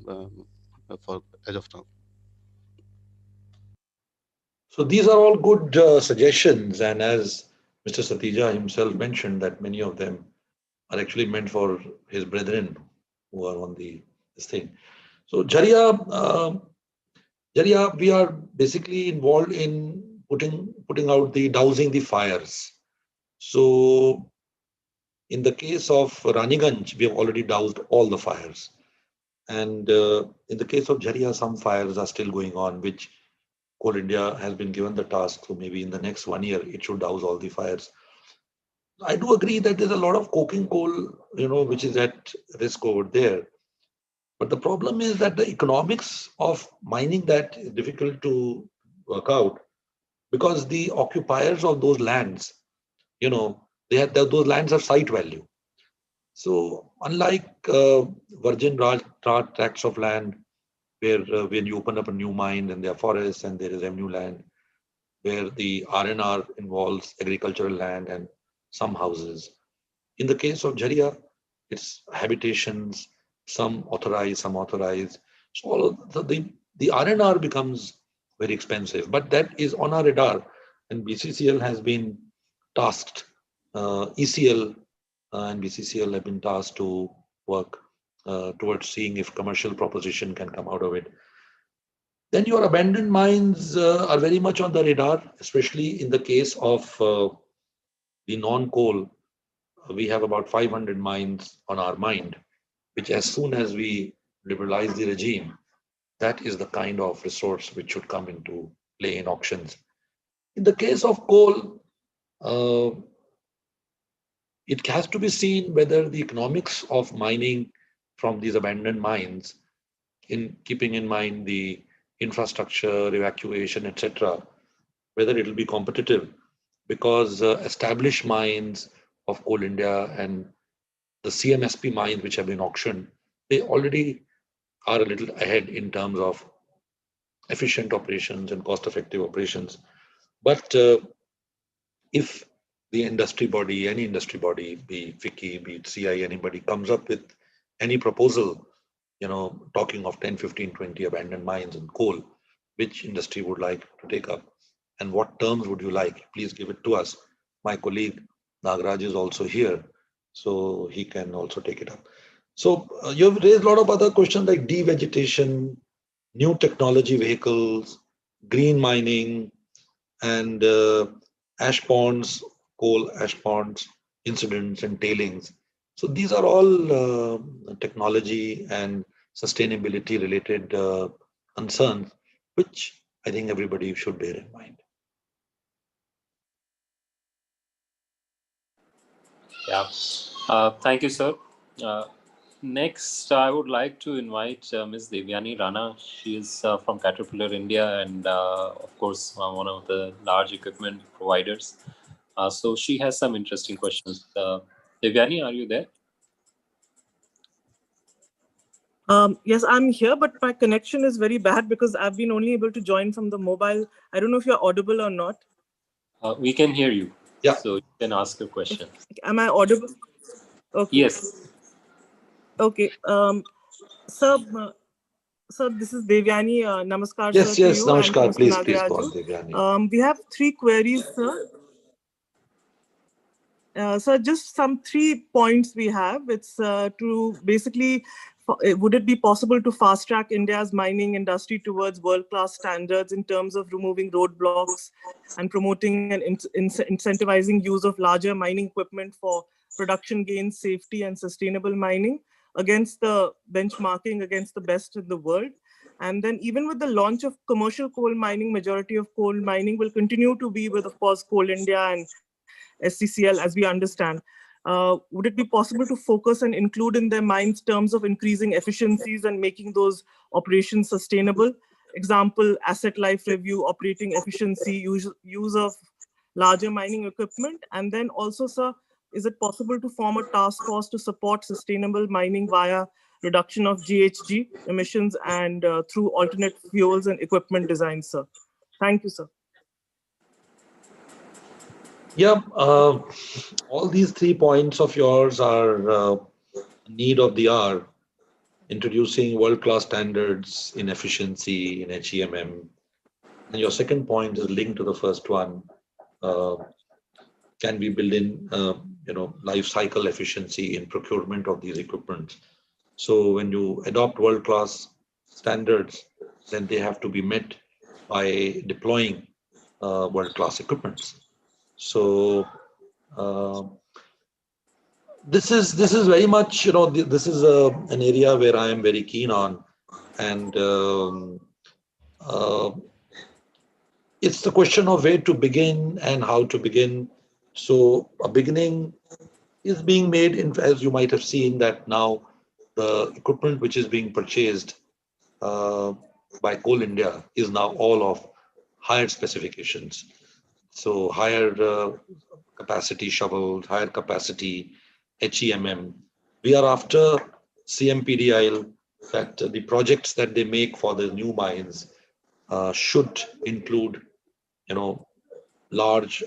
as of now. So these are all good suggestions, and as Mr. Satija himself mentioned, that many of them are actually meant for his brethren who are on this thing. So Jaria, we are basically involved in putting out dousing the fires. So in the case of Raniganj, we have already doused all the fires. And in the case of Jharia, some fires are still going on, which Coal India has been given the task. So maybe in the next 1 year, it should douse all the fires. I do agree that there's a lot of coking coal, which is at risk over there. But the problem is that the economics of mining that is difficult to work out, because the occupiers of those lands, those lands have site value. So unlike virgin tracts of land, where when you open up a new mine and there are forests and there is revenue land, where the R&R involves agricultural land and some houses. In the case of Jharia, it's habitations, some authorized, some authorized. So all of the R&R becomes very expensive, but that is on our radar, and BCCL has been tasked, ECL and BCCL have been tasked to work towards seeing if commercial proposition can come out of it. Then your abandoned mines are very much on the radar, especially in the case of the non-coal. We have about 500 mines on our mind, which as soon as we liberalize the regime, that is the kind of resource which should come into play in auctions. In the case of coal, it has to be seen whether the economics of mining from these abandoned mines, in keeping in mind the infrastructure, evacuation, etc., whether it will be competitive, because established mines of Coal India and the CMSP mines which have been auctioned, they already are a little ahead in terms of efficient operations and cost-effective operations. But if the industry body, any industry body, be it FICCI, be it CI, anybody comes up with any proposal, talking of 10, 15, 20 abandoned mines and coal, which industry would like to take up and what terms would you like? Please give it to us. My colleague Nagaraj is also here, so he can also take it up. So you have raised a lot of other questions like devegetation, new technology vehicles, green mining, and ash ponds, coal ash ponds, incidents and tailings. So these are all technology and sustainability related concerns, which I think everybody should bear in mind. Yeah, thank you, sir. Next, I would like to invite Ms. Devyani Rana. She is from Caterpillar India and, of course, one of the large equipment providers. So she has some interesting questions. Devyani, are you there? Yes, I'm here, but my connection is very bad because I've been only able to join from the mobile. I don't know if you're audible or not. We can hear you. Yeah. So you can ask a question. Am I audible? Okay. Yes. Okay. Sir, this is Devyani. Namaskar, yes, sir, yes, to you namaskar. and to Please, Mr. please go Nagaraju. on, Devyani. We have 3 queries, sir. So just some 3 points we have. It's to basically, would it be possible to fast track India's mining industry towards world-class standards in terms of removing roadblocks and promoting and incentivizing use of larger mining equipment for production gains, safety and sustainable mining against the benchmarking against the best in the world? And then even with the launch of commercial coal mining, majority of coal mining will continue to be with, of course, Coal India and SCCL, as we understand. Would it be possible to focus and include in their minds terms of increasing efficiencies and making those operations sustainable? Example, asset life review, operating efficiency, use of larger mining equipment. And then also, sir, is it possible to form a task force to support sustainable mining via reduction of GHG emissions and through alternate fuels and equipment design, sir? Thank you, sir. Yeah, all these 3 points of yours are need of the hour. Introducing world-class standards in efficiency, in HEMM. And your second point is linked to the first one. Can we build in, life cycle efficiency in procurement of these equipment? So when you adopt world-class standards, then they have to be met by deploying world-class equipment. So this is very much, this is an area where I am very keen on, and it's the question of where to begin and how to begin. So a beginning is being made, as you might have seen, that now the equipment which is being purchased by Coal India is now all of higher specifications. So higher capacity shovels, higher capacity HEMM. We are after CMPDIL that the projects that they make for the new mines should include, large,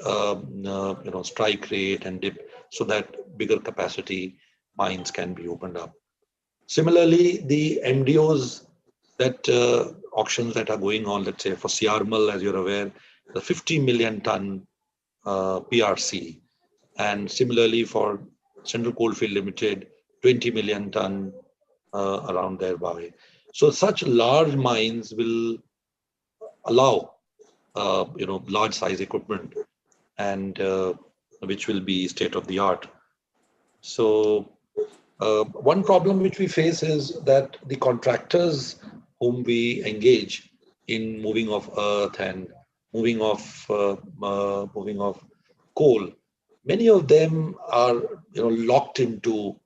strike rate and dip, so that bigger capacity mines can be opened up. Similarly, the MDOs that auctions that are going on, let's say for Siarmal, as you're aware, the 50 million ton PRC, and similarly for Central Coalfield Limited, 20 million ton around thereby. So such large mines will allow, large size equipment, and which will be state of the art. So one problem which we face is that the contractors whom we engage in moving of earth and moving of coal, many of them are locked into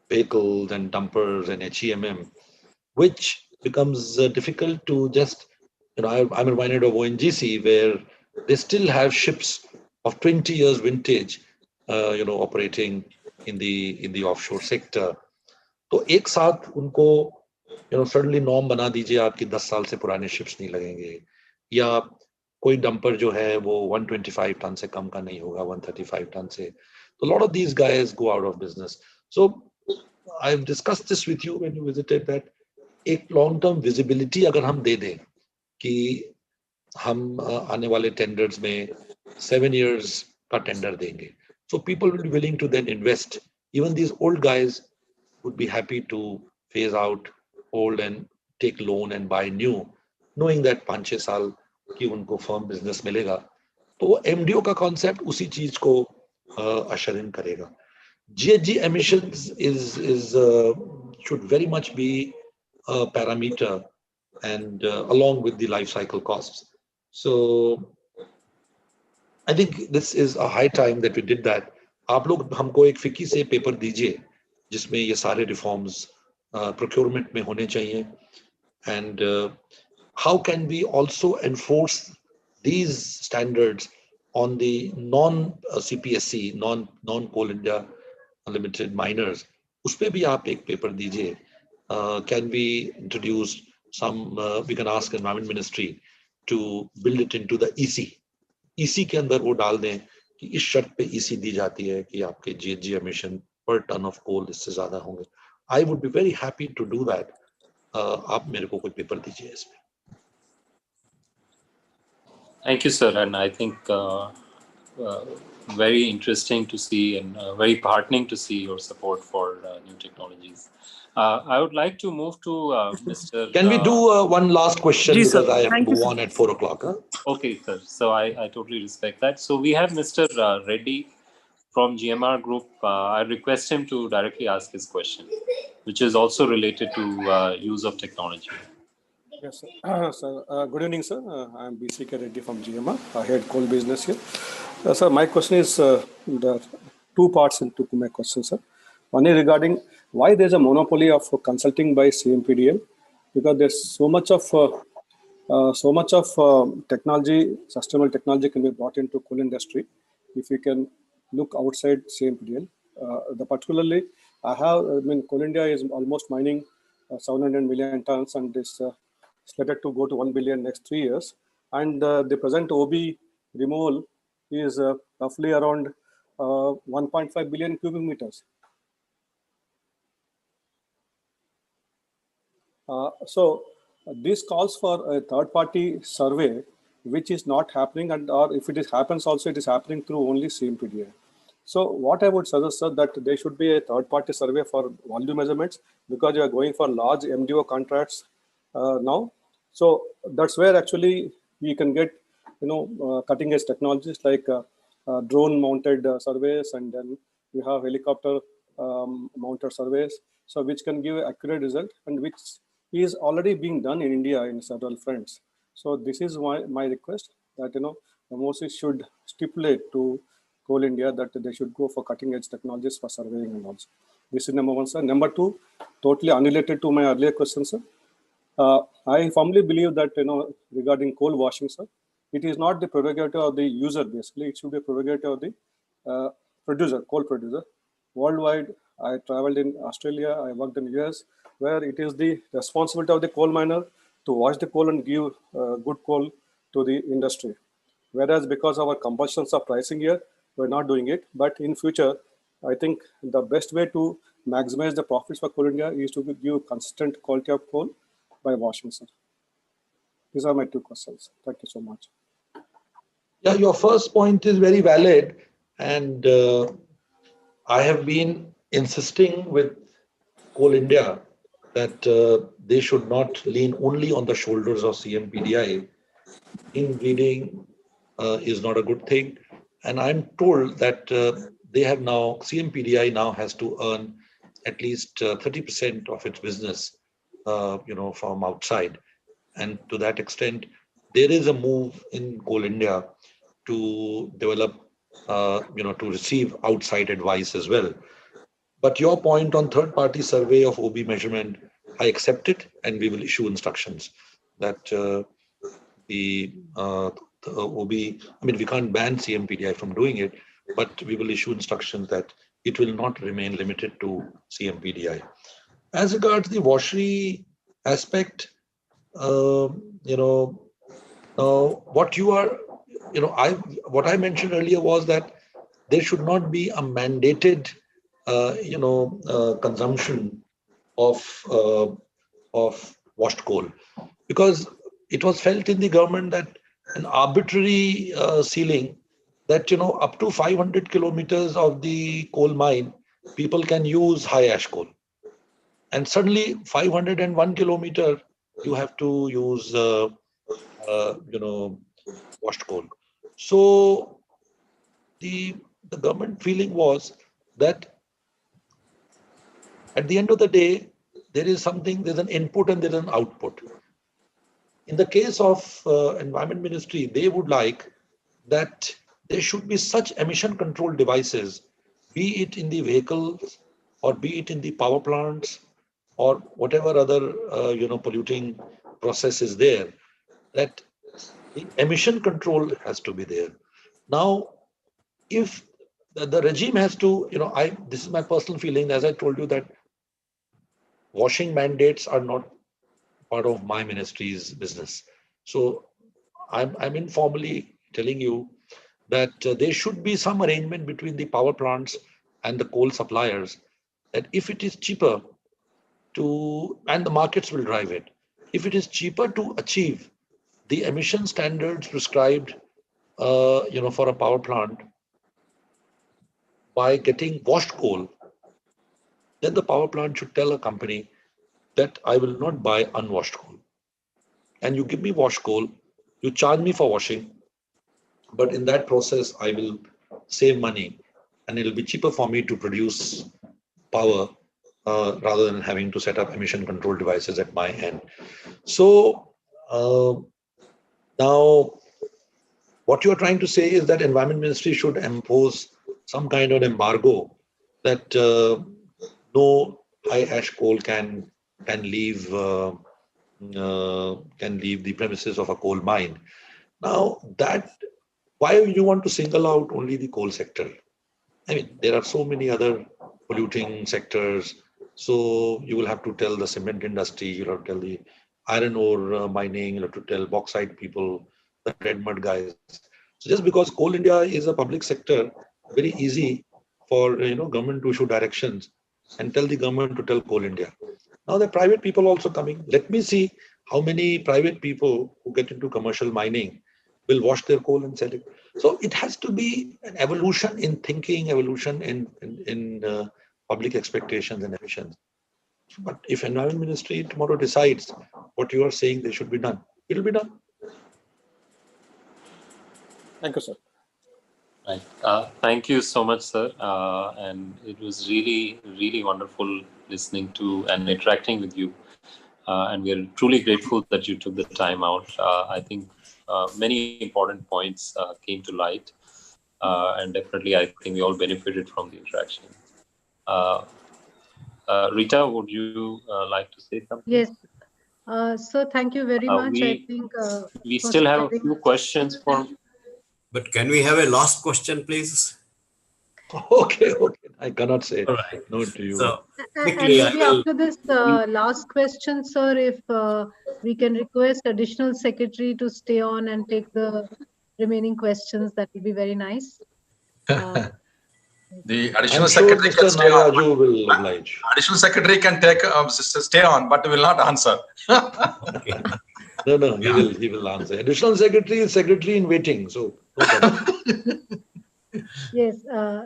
vehicles and dumpers and HEMM, which becomes difficult to just, I'm reminded of ONGC, where they still have ships of 20 years vintage, operating in the offshore sector. तो एक साथ उनको suddenly norm बना दीजिए, आपकी 10 साल से पुराने शिप्स नहीं लगेंगे, या कोई डंपर जो है वो 125 टन से कम का नहीं होगा, 135 टन से. So a lot of these guys go out of business. So I've discussed this with you when you visited, that एक लॉन्ग टर्म विजिबिलिटी अगर हम दे दें कि हम आने वाले टेंडर्स में 7 years का टेंडर देंगे, so people will be willing to then invest. Even these old guys would be happy to phase out old and take loan and buy new, knowing that 5-6 साल की उनको फर्म बिजनेस मिलेगा. तो वो MDO का concept उसी चीज को अशर इन करेगा. GHG emissions should very much be a parameter, and along with the life cycle costs. So I think this is a high time that we did that. आप लोग हमको एक फिक्की से पेपर दीजिए जिसमें ये सारे रिफॉर्म्स procurement में होने चाहिए, and how can we also enforce these standards on the non-CPSC, non-Coal India Limited miners. उस पे भी आप एक पेपर दीजिए. Can we introduce some, we can ask Environment Ministry to build it into the EC. EC के अंदर वो डाल दें कि इस शर्त पे EC दी जाती है कि आपके GHG emission per ton of coal इससे ज़्यादा होंगे. I would be very happy to do that. आप मेरे को कोई पेपर दीजिए इसमें. Thank you, sir. And I think very interesting to see, and very heartening to see your support for new technologies. I would like to move to Mr. Can we do one last question, because I have to move on at 4 o'clock? Huh? Okay, sir. So I totally respect that. So we have Mr. Reddy from GMR Group. I request him to directly ask his question, which is also related to use of technology. Yes, sir. Good evening, sir. I'm B.C.K. Reddy from GMR. I head coal business here. Sir, my question is, there are 2 parts into my question, sir. One is regarding why there's a monopoly of consulting by CMPDL, because there's so much of technology, sustainable technology can be brought into coal industry. if you can look outside CMPDL. Particularly, Coal India is almost mining 700 million tons and is slated to go to 1 billion next 3 years. And the present OB removal is roughly around 1.5 billion cubic meters. So this calls for a third-party survey, which is not happening, and or if it happens also, it is happening through only CMPDA. So what I would suggest, sir, that there should be a third-party survey for volume measurements, because you are going for large MDO contracts now. So that's where actually we can get, cutting-edge technologies like drone-mounted surveys, and then we have helicopter mounted surveys, so which can give accurate result, and which is already being done in India in several fronts. So this is why my request that MOC should stipulate to Coal India that they should go for cutting-edge technologies for surveying and also. This is number one, sir. Number two, totally unrelated to my earlier question, sir. I firmly believe that regarding coal washing, sir, it is not the prerogative of the user. Basically, it should be a prerogative of the producer, coal producer. Worldwide, I traveled in Australia, I worked in US, where it is the responsibility of the coal miner to wash the coal and give good coal to the industry. Whereas because our compulsions of pricing here, we're not doing it. But in future, I think the best way to maximize the profits for Coal India is to give consistent quality of coal by washing, sir. These are my two questions. Thank you so much. Yeah, your first point is very valid, and I have been insisting with Coal India that they should not lean only on the shoulders of CMPDI. Inbreeding is not a good thing, and I'm told that they have now, CMPDI now has to earn at least 30% of its business, from outside, and to that extent, there is a move in Coal India to develop, to receive outside advice as well. But your point on third-party survey of OB measurement, I accept it, and we will issue instructions that the OB, we can't ban CMPDI from doing it, but we will issue instructions that it will not remain limited to CMPDI. As regards the washery aspect, what you are, what I mentioned earlier was that there should not be a mandated, consumption of washed coal, because it was felt in the government that an arbitrary ceiling that up to 500 kilometers of the coal mine, people can use high ash coal, and suddenly 501 kilometer you have to use washed coal. So the government feeling was that at the end of the day, there's an input and there's an output. In the case of Environment Ministry, they would like that there should be such emission control devices, be it in the vehicles or be it in the power plants or whatever other polluting process is there, that the emission control has to be there. Now, if the regime has to, this is my personal feeling, as I told you, that washing mandates are not part of my ministry's business. So I'm informally telling you that there should be some arrangement between the power plants and the coal suppliers, that if it is cheaper and the markets will drive it, if it is cheaper to achieve the emission standards prescribed, for a power plant by getting washed coal, then the power plant should tell a company that I will not buy unwashed coal. And you give me washed coal, you charge me for washing, but in that process, I will save money and it'll be cheaper for me to produce power rather than having to set up emission control devices at my end. So now what you're trying to say is that Environment Ministry should impose some kind of embargo that no high ash coal can leave the premises of a coal mine. Now, that why you want to single out only the coal sector? I mean, there are so many other polluting sectors. So you will have to tell the cement industry, you'll have to tell the iron ore mining, you'll have to tell bauxite people, the red mud guys. So just because Coal India is a public sector, very easy for government to issue directions and tell the government to tell Coal India. Now the private people also coming. Let me see how many private people who get into commercial mining will wash their coal and sell it. So it has to be an evolution in thinking, evolution in public expectations and ambitions. But if Environment Ministry tomorrow decides what you are saying they should be done, it will be done. Thank you, sir. Right. Thank you so much, sir. And it was really, really wonderful listening to and interacting with you. And we are truly grateful that you took the time out. I think many important points came to light. And definitely, I think we all benefited from the interaction. Rita, would you like to say something? Yes. So thank you very much. I think we for still have a sharing. few questions for. But can we have a last question, please? Okay. I cannot say All right. no to you. So And quickly, maybe after this last question, sir, if we can request additional secretary to stay on and take the remaining questions, that will be very nice. The additional I'm secretary sure can Mr. stay on. Nagaraju will oblige. Additional secretary can take stay on, but will not answer. okay. No, he will answer. Additional secretary is secretary in waiting, so no problem. Yes.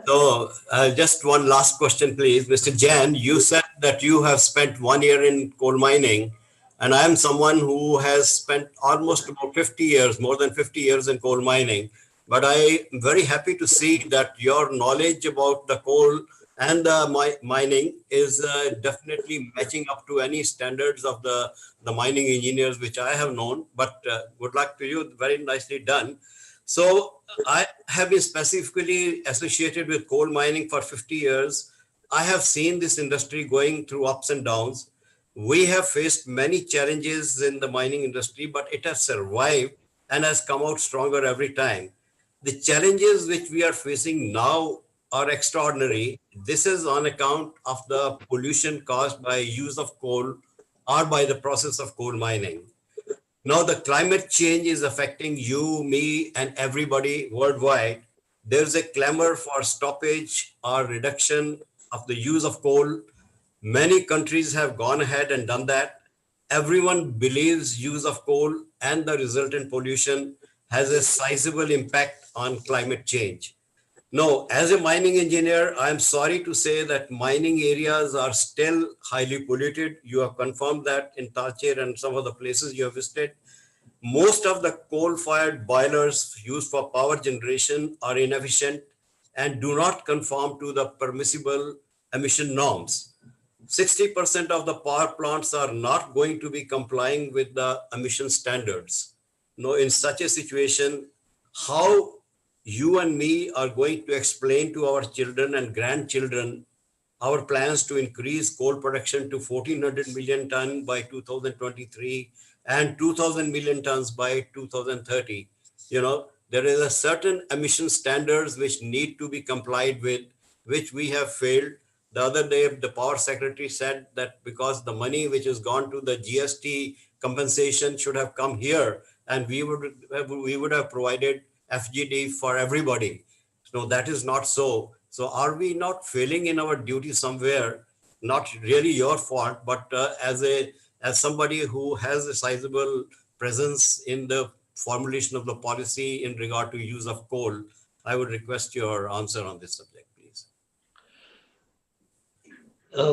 So just one last question, please. Mr. Jain, you said that you have spent 1 year in coal mining, and I am someone who has spent almost about 50 years, more than 50 years in coal mining. But I am very happy to see that your knowledge about the coal and the mining is definitely matching up to any standards of the mining engineers which I have known. But good luck to you. Very nicely done. So I have been specifically associated with coal mining for 50 years. I have seen this industry going through ups and downs. We have faced many challenges in the mining industry, but it has survived and has come out stronger every time. The challenges which we are facing now are extraordinary. This is on account of the pollution caused by use of coal or by the process of coal mining. Now the climate change is affecting you, me, and everybody worldwide. There's a clamor for stoppage or reduction of the use of coal. Many countries have gone ahead and done that. Everyone believes use of coal and the resultant pollution has a sizable impact on climate change. No, as a mining engineer, I'm sorry to say that mining areas are still highly polluted. You have confirmed that in Talcher and some of the places you have visited. Most of the coal-fired boilers used for power generation are inefficient and do not conform to the permissible emission norms. 60% of the power plants are not going to be complying with the emission standards. Now, in such a situation, how you and me are going to explain to our children and grandchildren our plans to increase coal production to 1,400 million ton by 2023 and 2,000 million tons by 2030. There is a certain emission standards which need to be complied with, which we have failed. The other day, the power secretary said that because the money which has gone to the GST compensation should have come here, and we would have provided FGD for everybody. So that is not so. So are we not failing in our duty somewhere? Not really your fault, but as somebody who has a sizable presence in the formulation of the policy in regard to use of coal, I would request your answer on this subject, please.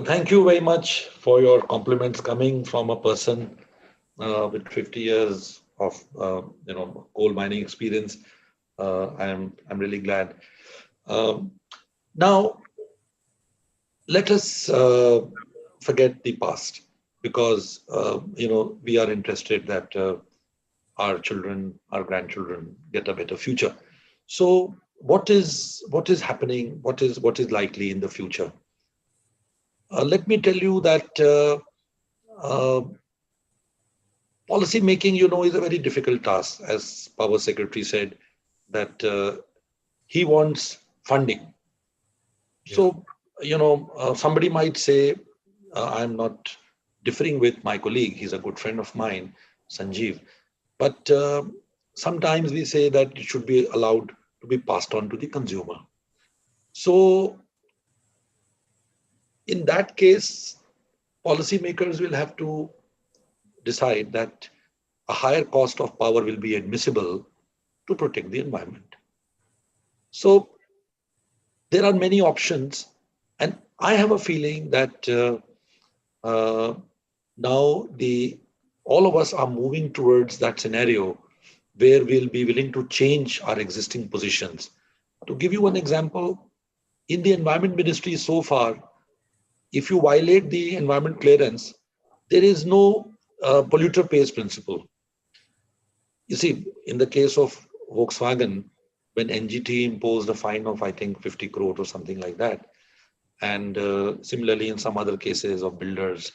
Thank you very much for your compliments coming from a person with 50 years of coal mining experience. I'm really glad. Now, let us forget the past, because we are interested that our children, our grandchildren get a better future. So, what is happening? What is likely in the future? Let me tell you that policy making, is a very difficult task. As Power Secretary said, that he wants funding. So, somebody might say, I'm not differing with my colleague. He's a good friend of mine, Sanjeev. But sometimes we say that it should be allowed to be passed on to the consumer. So in that case, policymakers will have to decide that a higher cost of power will be admissible to protect the environment. So there are many options, and I have a feeling that now all of us are moving towards that scenario where we'll be willing to change our existing positions. To give you one example, in the Environment Ministry so far, if you violate the environment clearance, there is no polluter pays principle. You see, in the case of Volkswagen, when NGT imposed a fine of, I think, 50 crore or something like that, and similarly in some other cases of builders,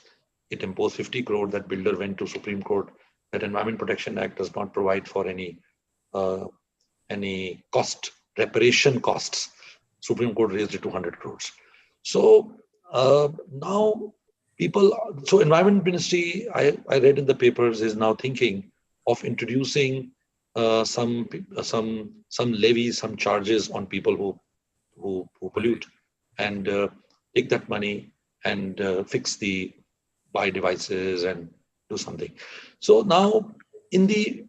it imposed 50 crore, that builder went to Supreme Court, that Environment Protection Act does not provide for any reparation costs. Supreme Court raised it to 100 crores. So now so Environment Ministry, I read in the papers, is now thinking of introducing some levies, some charges on people who pollute, and take that money and fix the buy devices and do something. So now in the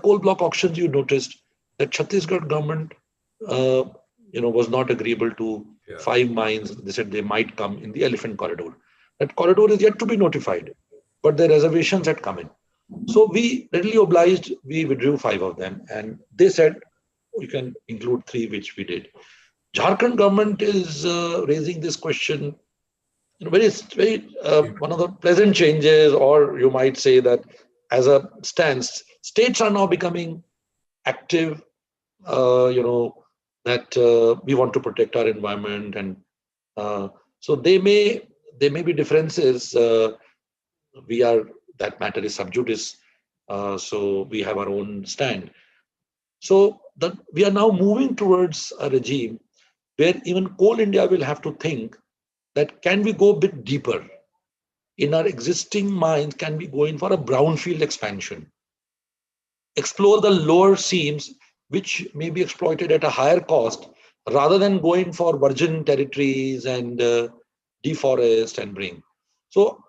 coal block auctions, you noticed that Chhattisgarh government was not agreeable to 5 mines. They said they might come in the elephant corridor. That corridor is yet to be notified, but the reservations had come in. So we readily obliged, we withdrew 5 of them, and they said you can include 3, which we did. Jharkhand government is raising this question. Very one of the pleasant changes, or you might say that as a stance, states are now becoming active. That we want to protect our environment, and so there may be differences. That matter is sub judice, so we have our own stand. So we are now moving towards a regime where even Coal India will have to think that can we go a bit deeper in our existing mines? Can we go in for a brownfield expansion, explore the lower seams which may be exploited at a higher cost, rather than going for virgin territories and deforest and bring. So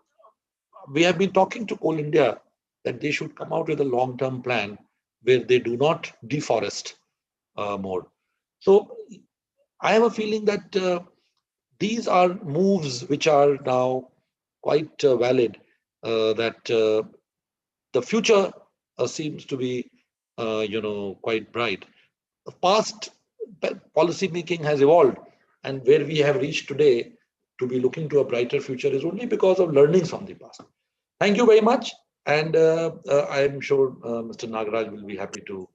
we have been talking to Coal India that they should come out with a long-term plan where they do not deforest more. So I have a feeling that these are moves which are now quite valid, that the future seems to be quite bright. The past policy making has evolved, and where we have reached today to be looking to a brighter future is only because of learnings from the past. Thank you very much, and I'm sure Mr. Nagaraj will be happy to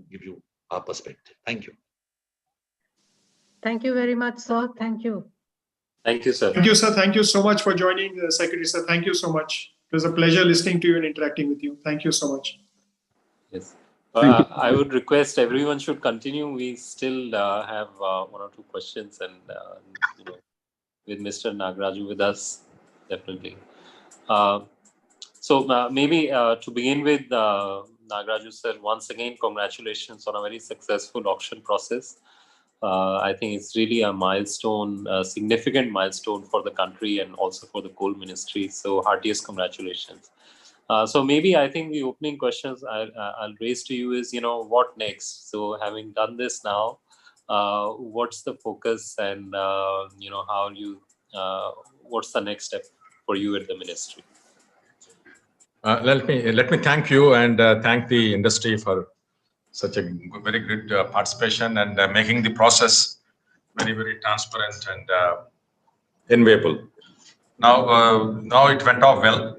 give you our perspective. Thank you. Thank you very much, sir. Thank you. Thank you, sir. Thank you, sir. Thank you so much for joining, Secretary, sir. Thank you so much. It was a pleasure listening to you and interacting with you. Thank you so much. Yes. I would request everyone should continue. We still have 1 or 2 questions, and with Mr. Nagaraju with us, definitely. So maybe to begin with, Nagaraju sir, once again, congratulations on a very successful auction process. I think it's really a milestone, a significant milestone for the country and also for the coal ministry. So heartiest congratulations. So maybe I think the opening questions I'll raise to you is, what next? So having done this now, what's the focus, and how you what's the next step for you at the ministry? Let me thank you and thank the industry for such a very good participation and making the process very, very transparent and enviable. Now it went off well.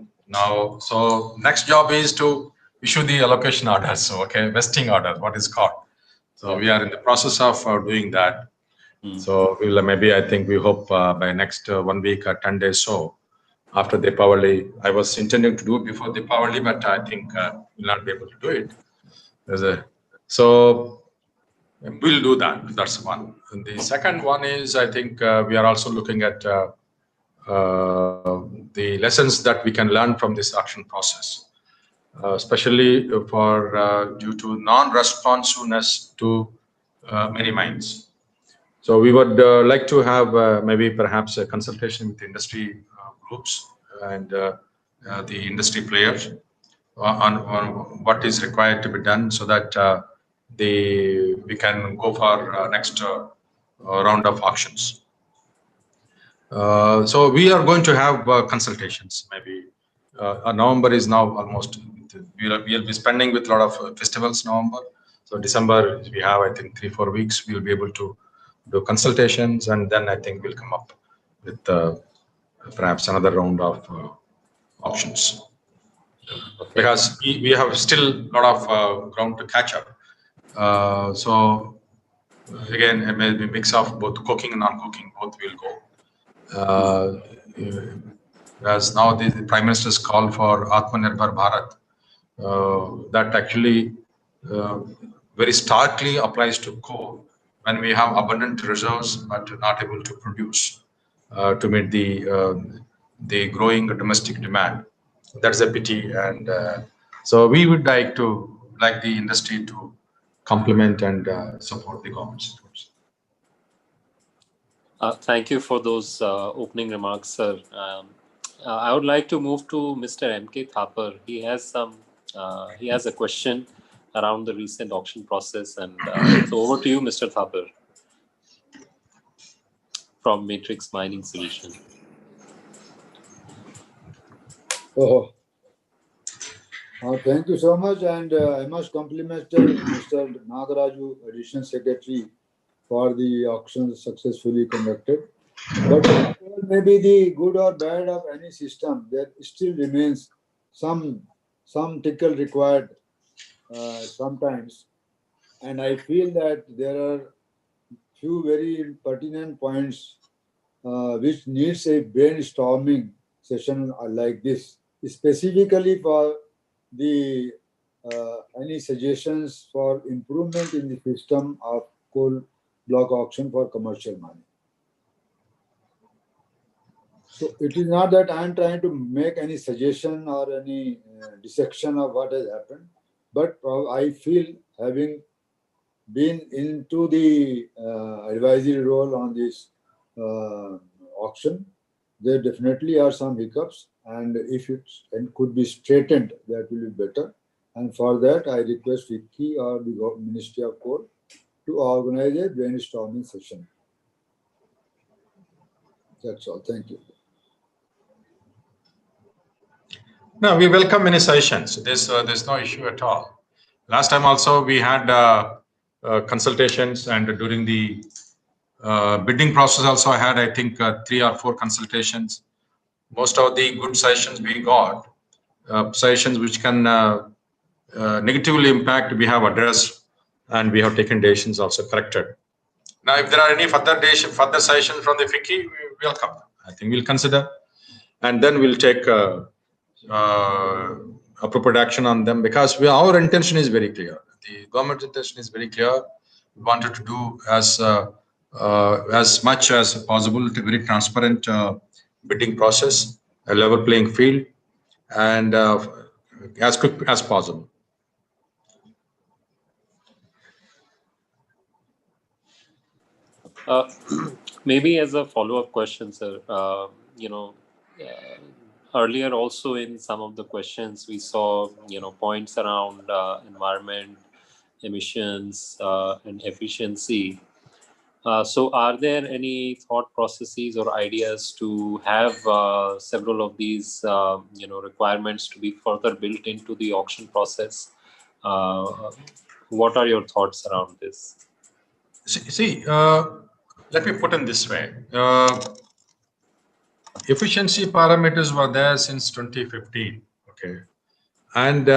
So next job is to issue the allocation orders. So, vesting orders, what is called. So we are in the process of doing that. So we will we hope by next 1 week or 10 days so. After Deepavali, I was intending to do it before Deepavali, but I think we'll not be able to do it. There's a So we'll do that. That's one. And the second one is, I think we are also looking at the lessons that we can learn from this auction process, especially for due to non-responsiveness to many mines. So we would like to have maybe perhaps a consultation with industry groups and the industry players on what is required to be done, so that we can go for next round of auctions. So we are going to have consultations. Maybe November is now almost. We'll be spending with a lot of festivals. November, so December we have, I think, 3-4 weeks. We'll be able to do consultations, and then I think we'll come up with perhaps another round of options. Because we have still a lot of ground to catch up. So again, it may be a mix of both cooking and non-cooking, both will go. As now the Prime Minister's call for AatmaNirbharBharat, that actually very starkly applies to coal when we have abundant reserves but not able to produce to meet the growing domestic demand. That's a pity, and so we would like the industry to complement and support the government's efforts. Thank you for those opening remarks, sir. I would like to move to Mr. M.K. Thapar. He has a question around the recent auction process, and so over to you, Mr. Thapar, from Matrix Mining Solution. Oh, thank you so much, and I must compliment Mr. Nagaraju, Additional Secretary, for the auction successfully conducted. But maybe the good or bad of any system, there still remains some tickle required sometimes, and I feel that there are few very pertinent points which needs a brainstorming session like this, specifically for the any suggestions for improvement in the system of coal block auction for commercial mining. So it is not that I am trying to make any suggestion or any dissection of what has happened, but I feel, having been into the advisory role on this auction, there definitely are some hiccups, and if it could be straightened, that will be better. And for that, I request Vicky or the Ministry of Coal to organize a brainstorming session. That's all. Thank you. No, we welcome any suggestions. There's no issue at all. Last time also we had consultations, and during the bidding process also I had, I think, 3 or 4 consultations. Most of the good suggestions we got, suggestions which can negatively impact, we have addressed, and we have taken decisions also corrected. Now, if there are any further suggestions from the FICCI, we welcome. I think we'll consider, and then we'll take appropriate action on them, because our intention is very clear. The government's intention is very clear. We wanted to do as much as possible to very transparent bidding process, a level playing field, and as quick as possible. Maybe as a follow-up question, sir, earlier also in some of the questions we saw, points around environment, emissions, and efficiency. So are there any thought processes or ideas to have several of these, requirements to be further built into the auction process? What are your thoughts around this? See, let me put it this way. Efficiency parameters were there since 2015, okay? And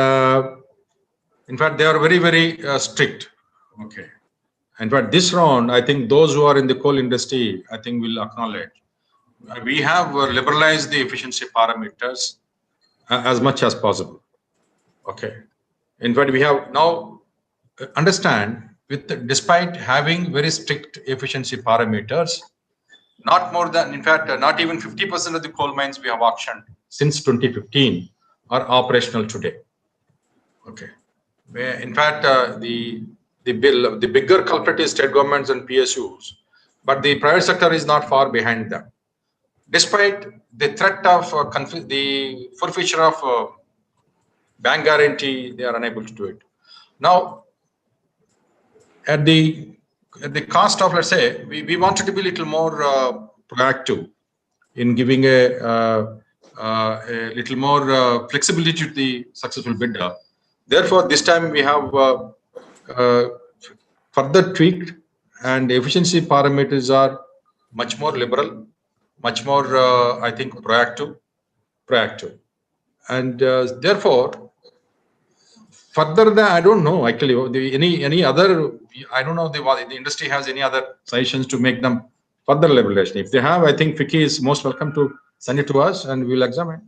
in fact, they are very, very strict, okay? In fact, this round, I think those who are in the coal industry, I think will acknowledge, we have liberalized the efficiency parameters as much as possible, okay? In fact, we have now understand, despite having very strict efficiency parameters, not more than, in fact, not even 50% of the coal mines we have auctioned since 2015 are operational today. Okay. In fact, the bigger culprit is state governments and PSUs, but the private sector is not far behind them. Despite the threat of the forfeiture of bank guarantee, they are unable to do it. Now, at the cost of, let's say, we wanted to be a little more proactive in giving a little more flexibility to the successful bidder. Therefore, this time we have further tweaked, and efficiency parameters are much more liberal, much more, I think, proactive, and therefore, further than, I don't know actually any other. I don't know the industry has any other suggestions to make them further liberalization. If they have, I think FICCI is most welcome to send it to us, and we will examine.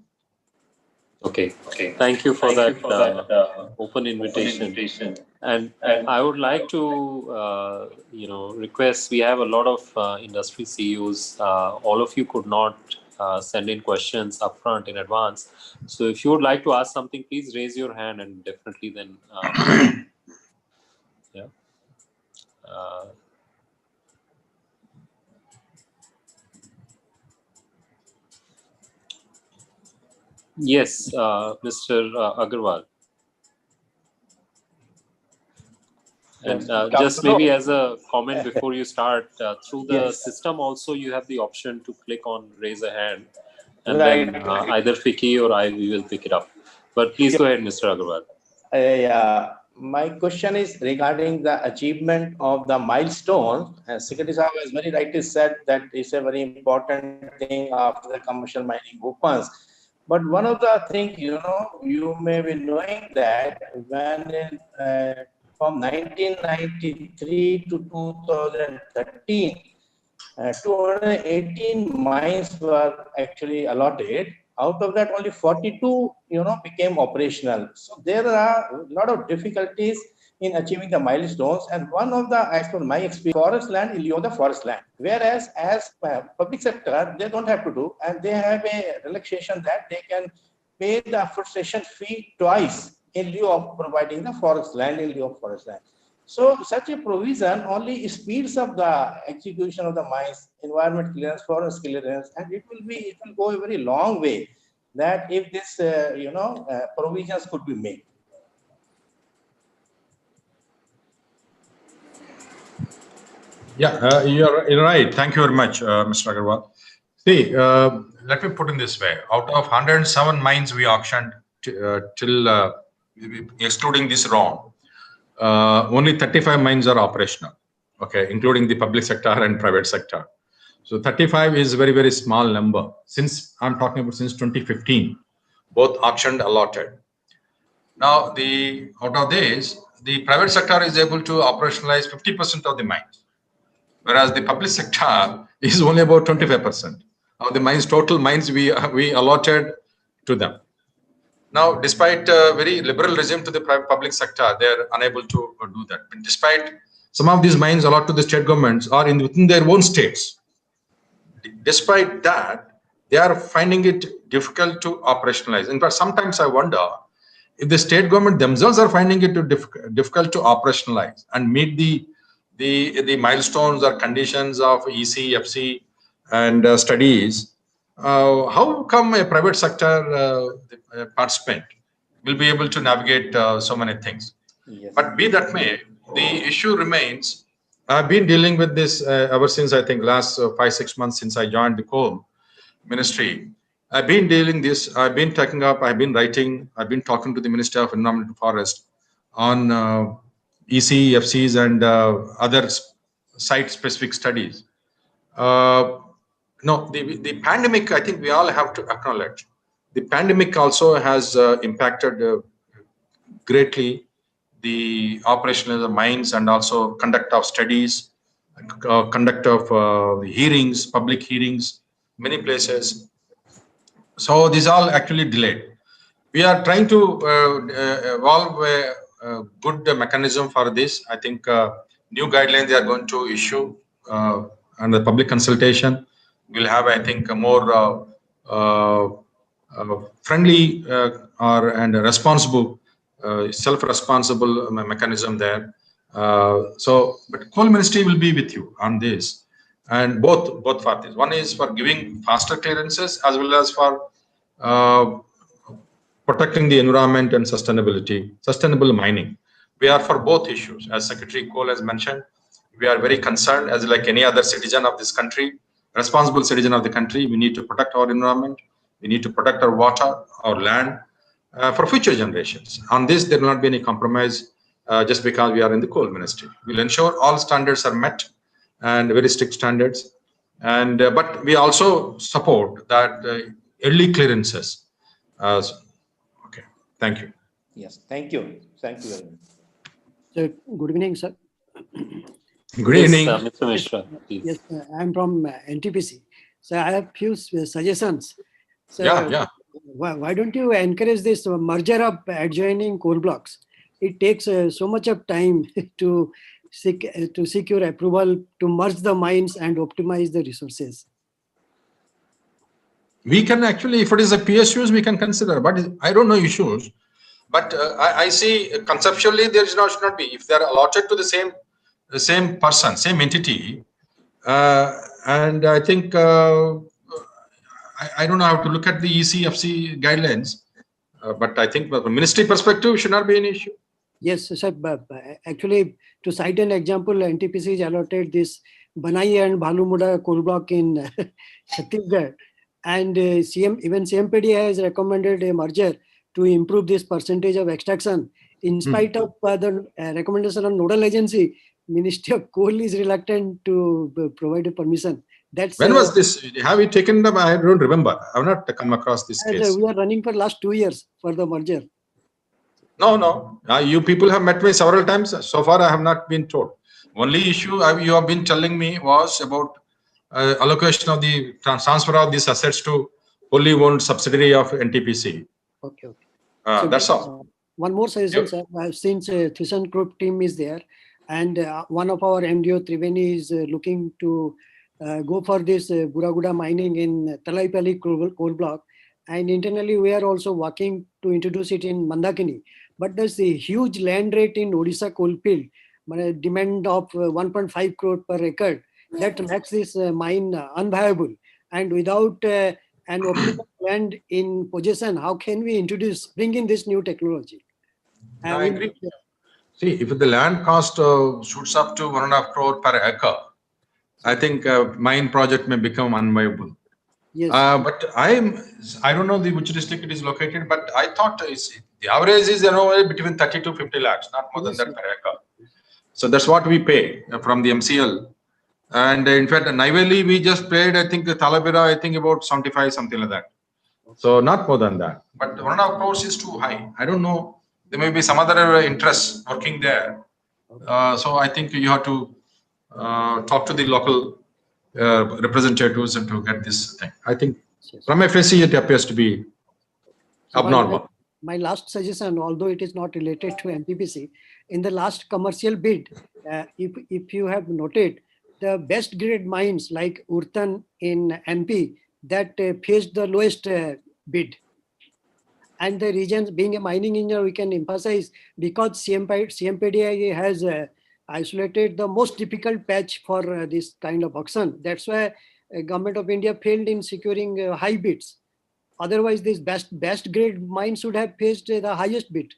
Okay. Thank you for that open invitation. And I would like to, request. We have a lot of industry CEOs. All of you could not send in questions upfront in advance. So if you would like to ask something, please raise your hand, and definitely then. Yeah. Yes, Mr. Agarwal. And just maybe as a comment before you start, through the system also you have the option to click on raise a hand, and then either FICCI or I will pick it up. But please go ahead, Mr. Agarwal. My question is regarding the achievement of the milestone. Secretary Saab has very rightly said that it's a very important thing after the commercial mining opens. But one of the things, you may be knowing that when from 1993 to 2013, 218 mines were actually allotted. Out of that, only 42, became operational. So there are a lot of difficulties in achieving the milestones. And one of the, as per my experience, forest land in lieu of the forest land. Whereas as public sector, they don't have to do, and they have a relaxation that they can pay the afforestation fee twice in lieu of providing the forest land in lieu of forest land. So such a provision only speeds up the execution of the mines, environment clearance, forest clearance, and it will go a very long way that if this, provisions could be made. Yeah, you're right. Thank you very much, Mr. Agarwal. See, let me put it this way. Out of 107 mines we auctioned till, excluding this round, only 35 mines are operational, okay, including the public sector and private sector. So 35 is very, very small number. Since I'm talking about since 2015, both auctioned, allotted. Now, out of this, the private sector is able to operationalize 50% of the mines, whereas the public sector is only about 25% of the mines, total mines we allotted to them. Now, despite very liberal regime to the public sector, they are unable to do that. But despite some of these mines allotted to the state governments are within their own states. Despite that, they are finding it difficult to operationalize. In fact, sometimes I wonder if the state government themselves are finding it difficult to operationalize and meet the milestones or conditions of EC, FC, and studies. How come a private sector participant will be able to navigate so many things? Yes. But be that may, the issue remains. I've been dealing with this ever since, I think, last 5-6 months since I joined the coal ministry. I've been dealing this. I've been taking up. I've been writing. I've been talking to the Minister of Environment and Forest on EC, FCs, and other site-specific studies. No, the pandemic, I think we all have to acknowledge. The pandemic also has impacted greatly the operation of the mines and also conduct of studies, conduct of hearings, public hearings, many places. So these all actually delayed. We are trying to evolve good mechanism for this. I think new guidelines they are going to issue and the public consultation will have, I think, a more friendly and responsible, self-responsible mechanism there. But coal ministry will be with you on this, and both parties. One is for giving faster clearances as well as for protecting the environment and sustainable mining. We are for both issues. As Secretary Cole has mentioned, we are very concerned, as like any other citizen of this country, responsible citizen of the country. We need to protect our environment. We need to protect our water, our land, for future generations. On this, there will not be any compromise just because we are in the coal ministry. We'll ensure all standards are met and very strict standards. And but we also support that early clearances. Okay, thank you. Yes, thank you. Thank you very much. So, good evening, sir. Good evening. Yes, Mr. Mishra, please. Yes, I'm from NTPC. So I have few suggestions. So Yeah. why don't you encourage this merger of adjoining coal blocks? It takes so much of time to secure approval to merge the mines and optimize the resources. We can actually, if it is a PSUs, we can consider, but I don't know issues. But I see conceptually there should not be. If they are allotted to the same person, same entity, and I think I don't know how to look at the ECFC guidelines, but I think from a ministry perspective should not be an issue. Yes, sir. Actually, to cite an example, NTPC is allotted this Banai and Bhalumuda coal block in Chhattisgarh, and even CMPD has recommended a merger to improve this percentage of extraction. In spite of the recommendation of nodal agency, Ministry of Coal is reluctant to provide a permission. That's when was this? Have you taken them? I don't remember. I have not come across this case. We are running for last 2 years for the merger. No. You people have met me several times. So far, I have not been told. Only issue you have been telling me was about allocation of the transfer of these assets to wholly owned subsidiary of NTPC. Okay. So that's all. One more suggestion, sir. Since ThyssenKrupp team is there, and one of our MDO Triveni is looking to go for this Buraguda mining in Talaipalli coal block, and internally we are also working to introduce it in Mandakini. But there's a huge land rate in Odisha coalfield, demand of 1.5 crore per acre. That makes this mine unviable. And without an optimal land in possession, how can we bring in this new technology? I agree. See, if the land cost shoots up to 1.5 crore per acre, I think mine project may become unviable. Yes. But I don't know which district it is located, but I thought the average is between 30 to 50 lakhs, not more than that per acre. So that's what we pay from the MCL. And in fact, Naiveli, we just paid, I think, Talabira, I think about 75, something like that. So not more than that. But 1.5 crores is too high. I don't know. There may be some other interests working there. So I think you have to talk to the local representatives and to get this thing. I think from FSC it appears to be abnormal. My last suggestion, although it is not related to NTPC, in the last commercial bid, if you have noted, the best grade mines like Urtan in MP that faced the lowest bid. And the regions, being a mining engineer, we can emphasize because CMPDI has isolated the most difficult patch for this kind of auction. That's why Government of India failed in securing high bids. Otherwise, this best grade mine should have faced the highest bid.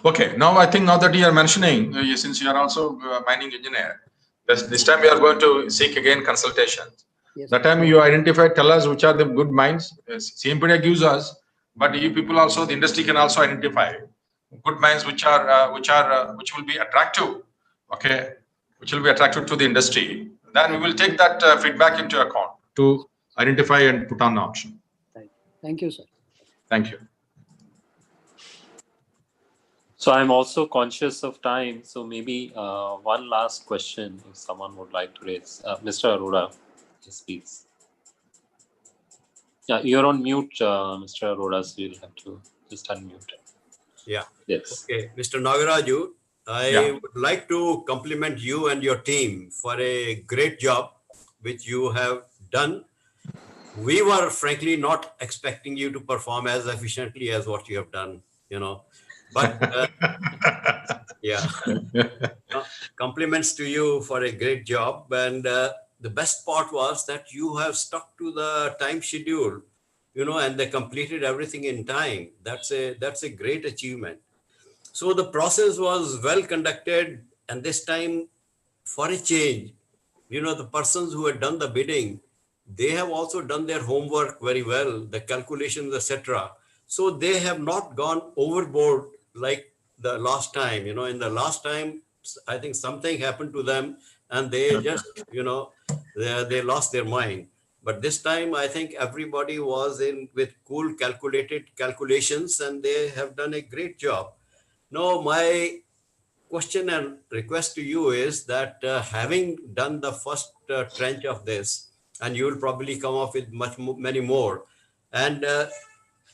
Okay, now I think now that you are mentioning, since you are also a mining engineer, this time we are going to seek again consultations. Yes. That time you identify, tell us which are the good mines. CMPDI gives us, but you people also, the industry can also identify good mines which will be attractive, okay, which will be attractive to the industry. Then we will take that feedback into account to identify and put on the option. Thank you, sir. Thank you. So I'm also conscious of time. So maybe one last question, if someone would like to raise. Mr. Arora, please. Yeah, you're on mute, Mr. Arora, so you'll have to just unmute. Yeah. Yes. Okay, Mr. Nagaraju, I would like to compliment you and your team for a great job which you have done. We were frankly not expecting you to perform as efficiently as what you have done, you know, but yeah, compliments to you for a great job. And the best part was that you have stuck to the time schedule, you know, and they completed everything in time. That's a great achievement. So the process was well conducted, and this time, for a change, you know, the persons who had done the bidding, they have also done their homework very well, the calculations, etc. So they have not gone overboard like the last time. You know, in the last time, I think something happened to them, and they just, you know, they lost their mind. But this time, I think everybody was in with cool, calculated calculations, and they have done a great job. No, my question and request to you is that having done the first trench of this, and you will probably come up with many more, and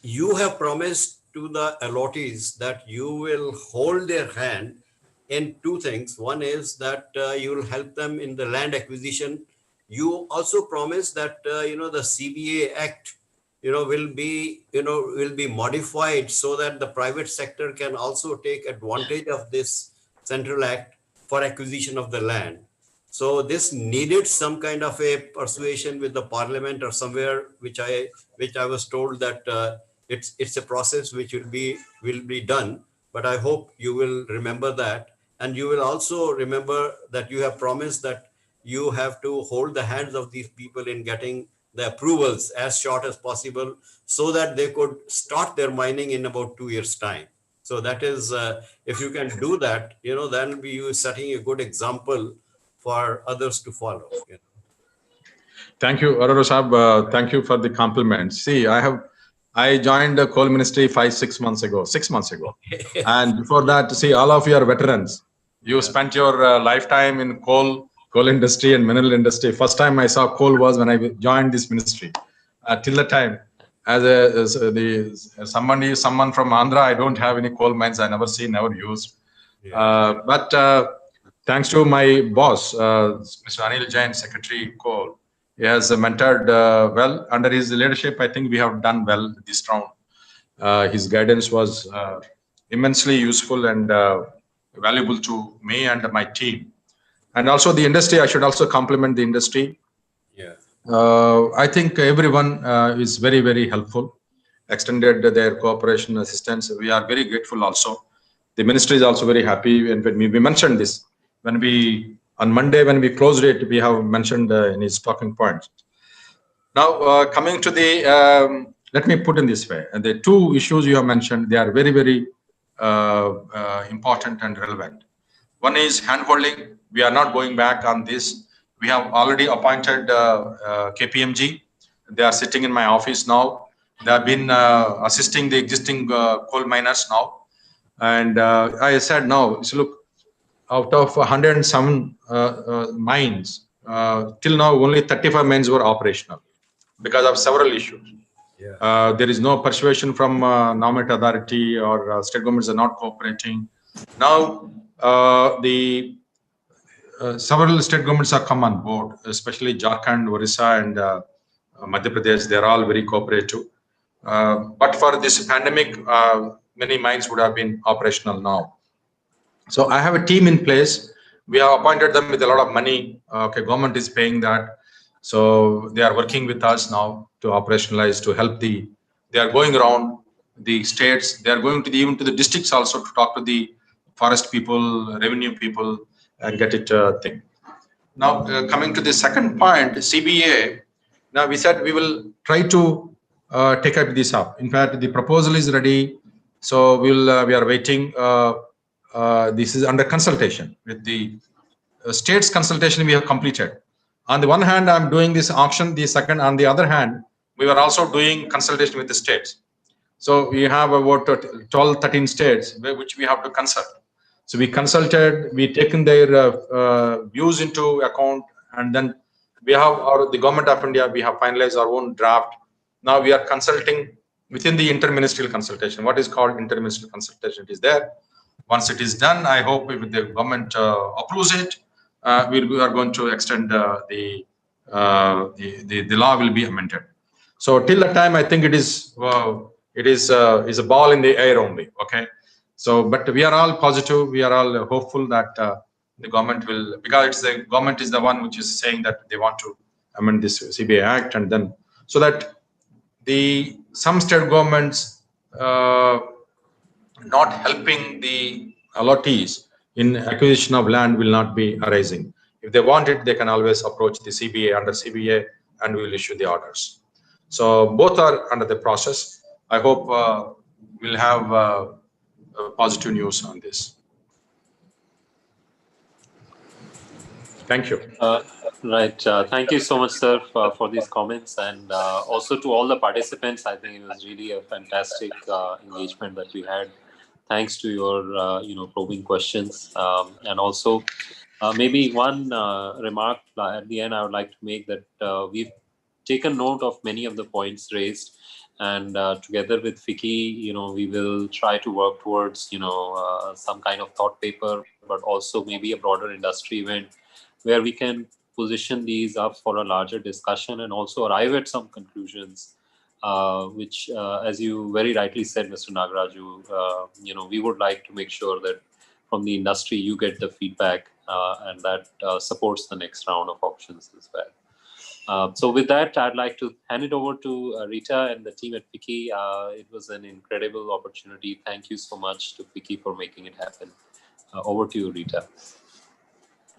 you have promised to the allottees that you will hold their hand in two things. One is that you will help them in the land acquisition. You also promise that you know, the CBA Act, you know, will be modified so that the private sector can also take advantage of this central act for acquisition of the land. So this needed some kind of a persuasion with the parliament or somewhere, which I was told that it's a process which will be done. But I hope you will remember that, and you will also remember that you have promised that you have to hold the hands of these people in getting the approvals as short as possible, so that they could start their mining in about 2 years' time. So that is, if you can do that, you know, then be you setting a good example for others to follow. You know. Thank you, Arora Sahab. Thank you for the compliment. See, I joined the coal ministry 6 months ago, 6 months ago. And before that, see, all of you are veterans. You spent your lifetime in coal industry and mineral industry. First time I saw coal was when I joined this ministry. Till the time, someone from Andhra, I don't have any coal mines. I never seen, never used. But thanks to my boss, Mr. Anil Jain, Secretary Coal, he has mentored well. Under his leadership, I think we have done well this round. His guidance was immensely useful and valuable to me and my team. And also the industry, I should also compliment the industry. Yeah. I think everyone is very, very helpful, extended their cooperation assistance. We are very grateful also. The ministry is also very happy. And when we mentioned this, on Monday, when we closed it, we have mentioned in his talking points. Now, coming to the, let me put in this way, the two issues you have mentioned, they are very, very important and relevant. One is handholding. We are not going back on this. We have already appointed KPMG. They are sitting in my office now. They have been assisting the existing coal miners now. And I said, no, so look, out of 107 mines, till now only 35 mines were operational because of several issues. Yeah. There is no persuasion from Nominate Authority or state governments are not cooperating. Now, several state governments have come on board, especially Jharkhand, Orissa, and Madhya Pradesh. They are all very cooperative. But for this pandemic, many mines would have been operational now. So I have a team in place. We have appointed them with a lot of money. Okay, government is paying that. So they are working with us now to operationalize, to help they are going around the states. They are going to even to the districts also to talk to the forest people, revenue people, and get it thing. Now, coming to the second point, CBA. Now we said we will try to take this up. In fact, the proposal is ready. So we are waiting. This is under consultation with the states. Consultation we have completed. On the one hand, I'm doing this auction. The second, on the other hand, we were also doing consultation with the states. So we have about 12, 13 states which we have to consult. So we consulted, we taken their views into account, and then we have the government of India, we have finalized our own draft. Now we are consulting within the interministerial consultation. What is called interministerial consultation is there. Once it is done, I hope if the government approves it, we are going to extend the law will be amended. So till the time, I think it is a ball in the air only. Okay. So, but we are all positive. We are all hopeful that the government will, because it's the government is the one which is saying that they want to amend this CBA Act, and then so that some state governments not helping the allottees in acquisition of land will not be arising. If they want it, they can always approach the CBA under CBA, and we will issue the orders. So both are under the process. I hope we'll have positive news on this. Thank you. Right. Thank you so much, sir, for these comments, and also to all the participants. I think it was really a fantastic engagement that we had. Thanks to your probing questions, and also maybe one remark at the end I would like to make, that we've taken note of many of the points raised, and together with FICCI, we will try to work towards some kind of thought paper, but also maybe a broader industry event where we can position these up for a larger discussion and also arrive at some conclusions, which, as you very rightly said, Mr. Nagaraju, we would like to make sure that from the industry you get the feedback and that supports the next round of auctions as well. So with that, I'd like to hand it over to Rita and the team at FICCI. It was an incredible opportunity. Thank you so much to FICCI for making it happen. Over to you, Rita.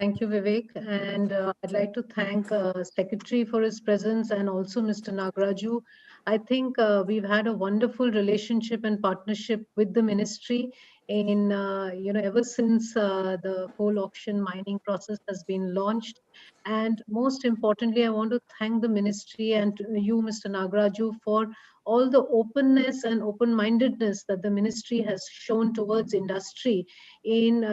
Thank you, Vivek. And I'd like to thank Secretary for his presence and also Mr. Nagaraju. I think we've had a wonderful relationship and partnership with the ministry in, ever since the coal auction mining process has been launched. And most importantly, I want to thank the ministry and you, Mr. Nagaraju, for all the openness and open-mindedness that the ministry has shown towards industry in,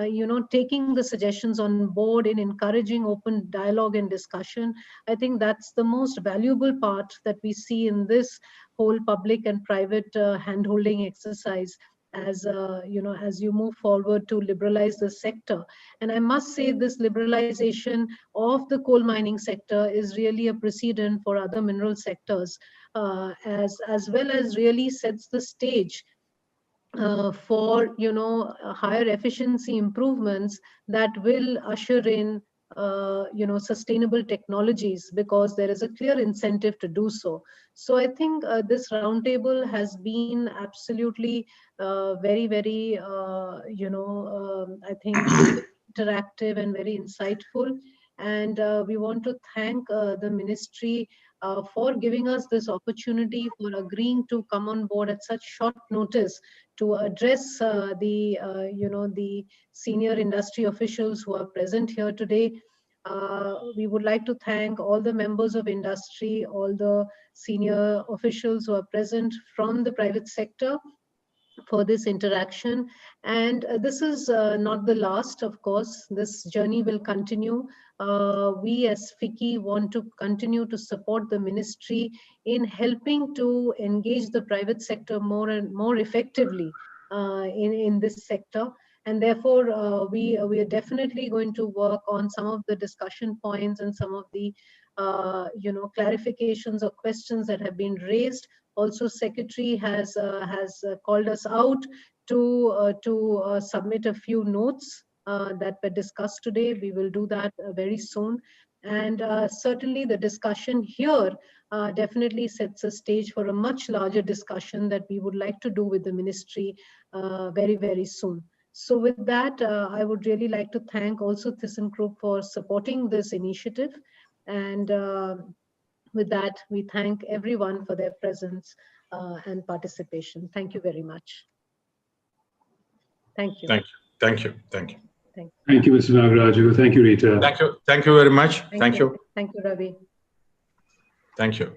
taking the suggestions on board, in encouraging open dialogue and discussion. I think that's the most valuable part that we see in this whole public and private hand-holding exercise as you move forward to liberalize the sector. And I must say this liberalization of the coal mining sector is really a precedent for other mineral sectors, as well as really sets the stage for higher efficiency improvements that will usher in sustainable technologies, because there is a clear incentive to do so. So I think this roundtable has been absolutely very, very I think interactive and very insightful. And we want to thank the ministry for giving us this opportunity, for agreeing to come on board at such short notice to address the senior industry officials who are present here today. We would like to thank all the members of industry, all the senior officials who are present from the private sector for this interaction. And this is not the last, of course. This journey will continue. We as FICCI want to continue to support the ministry in helping to engage the private sector more and more effectively in this sector. And therefore, we are definitely going to work on some of the discussion points and some of the clarifications or questions that have been raised. Also, Secretary has called us out to submit a few notes that were discussed today. We will do that very soon. And certainly the discussion here definitely sets a stage for a much larger discussion that we would like to do with the ministry very, very soon. So with that, I would really like to thank also ThyssenKrupp for supporting this initiative. And with that, we thank everyone for their presence and participation. Thank you very much. Thank you. Thank you. Thank you. Thank you. Thank you, Mr. Nagaraju. Thank you, Rita. Thank you. Thank you very much. Thank you. Thank you, Ravi. Thank you.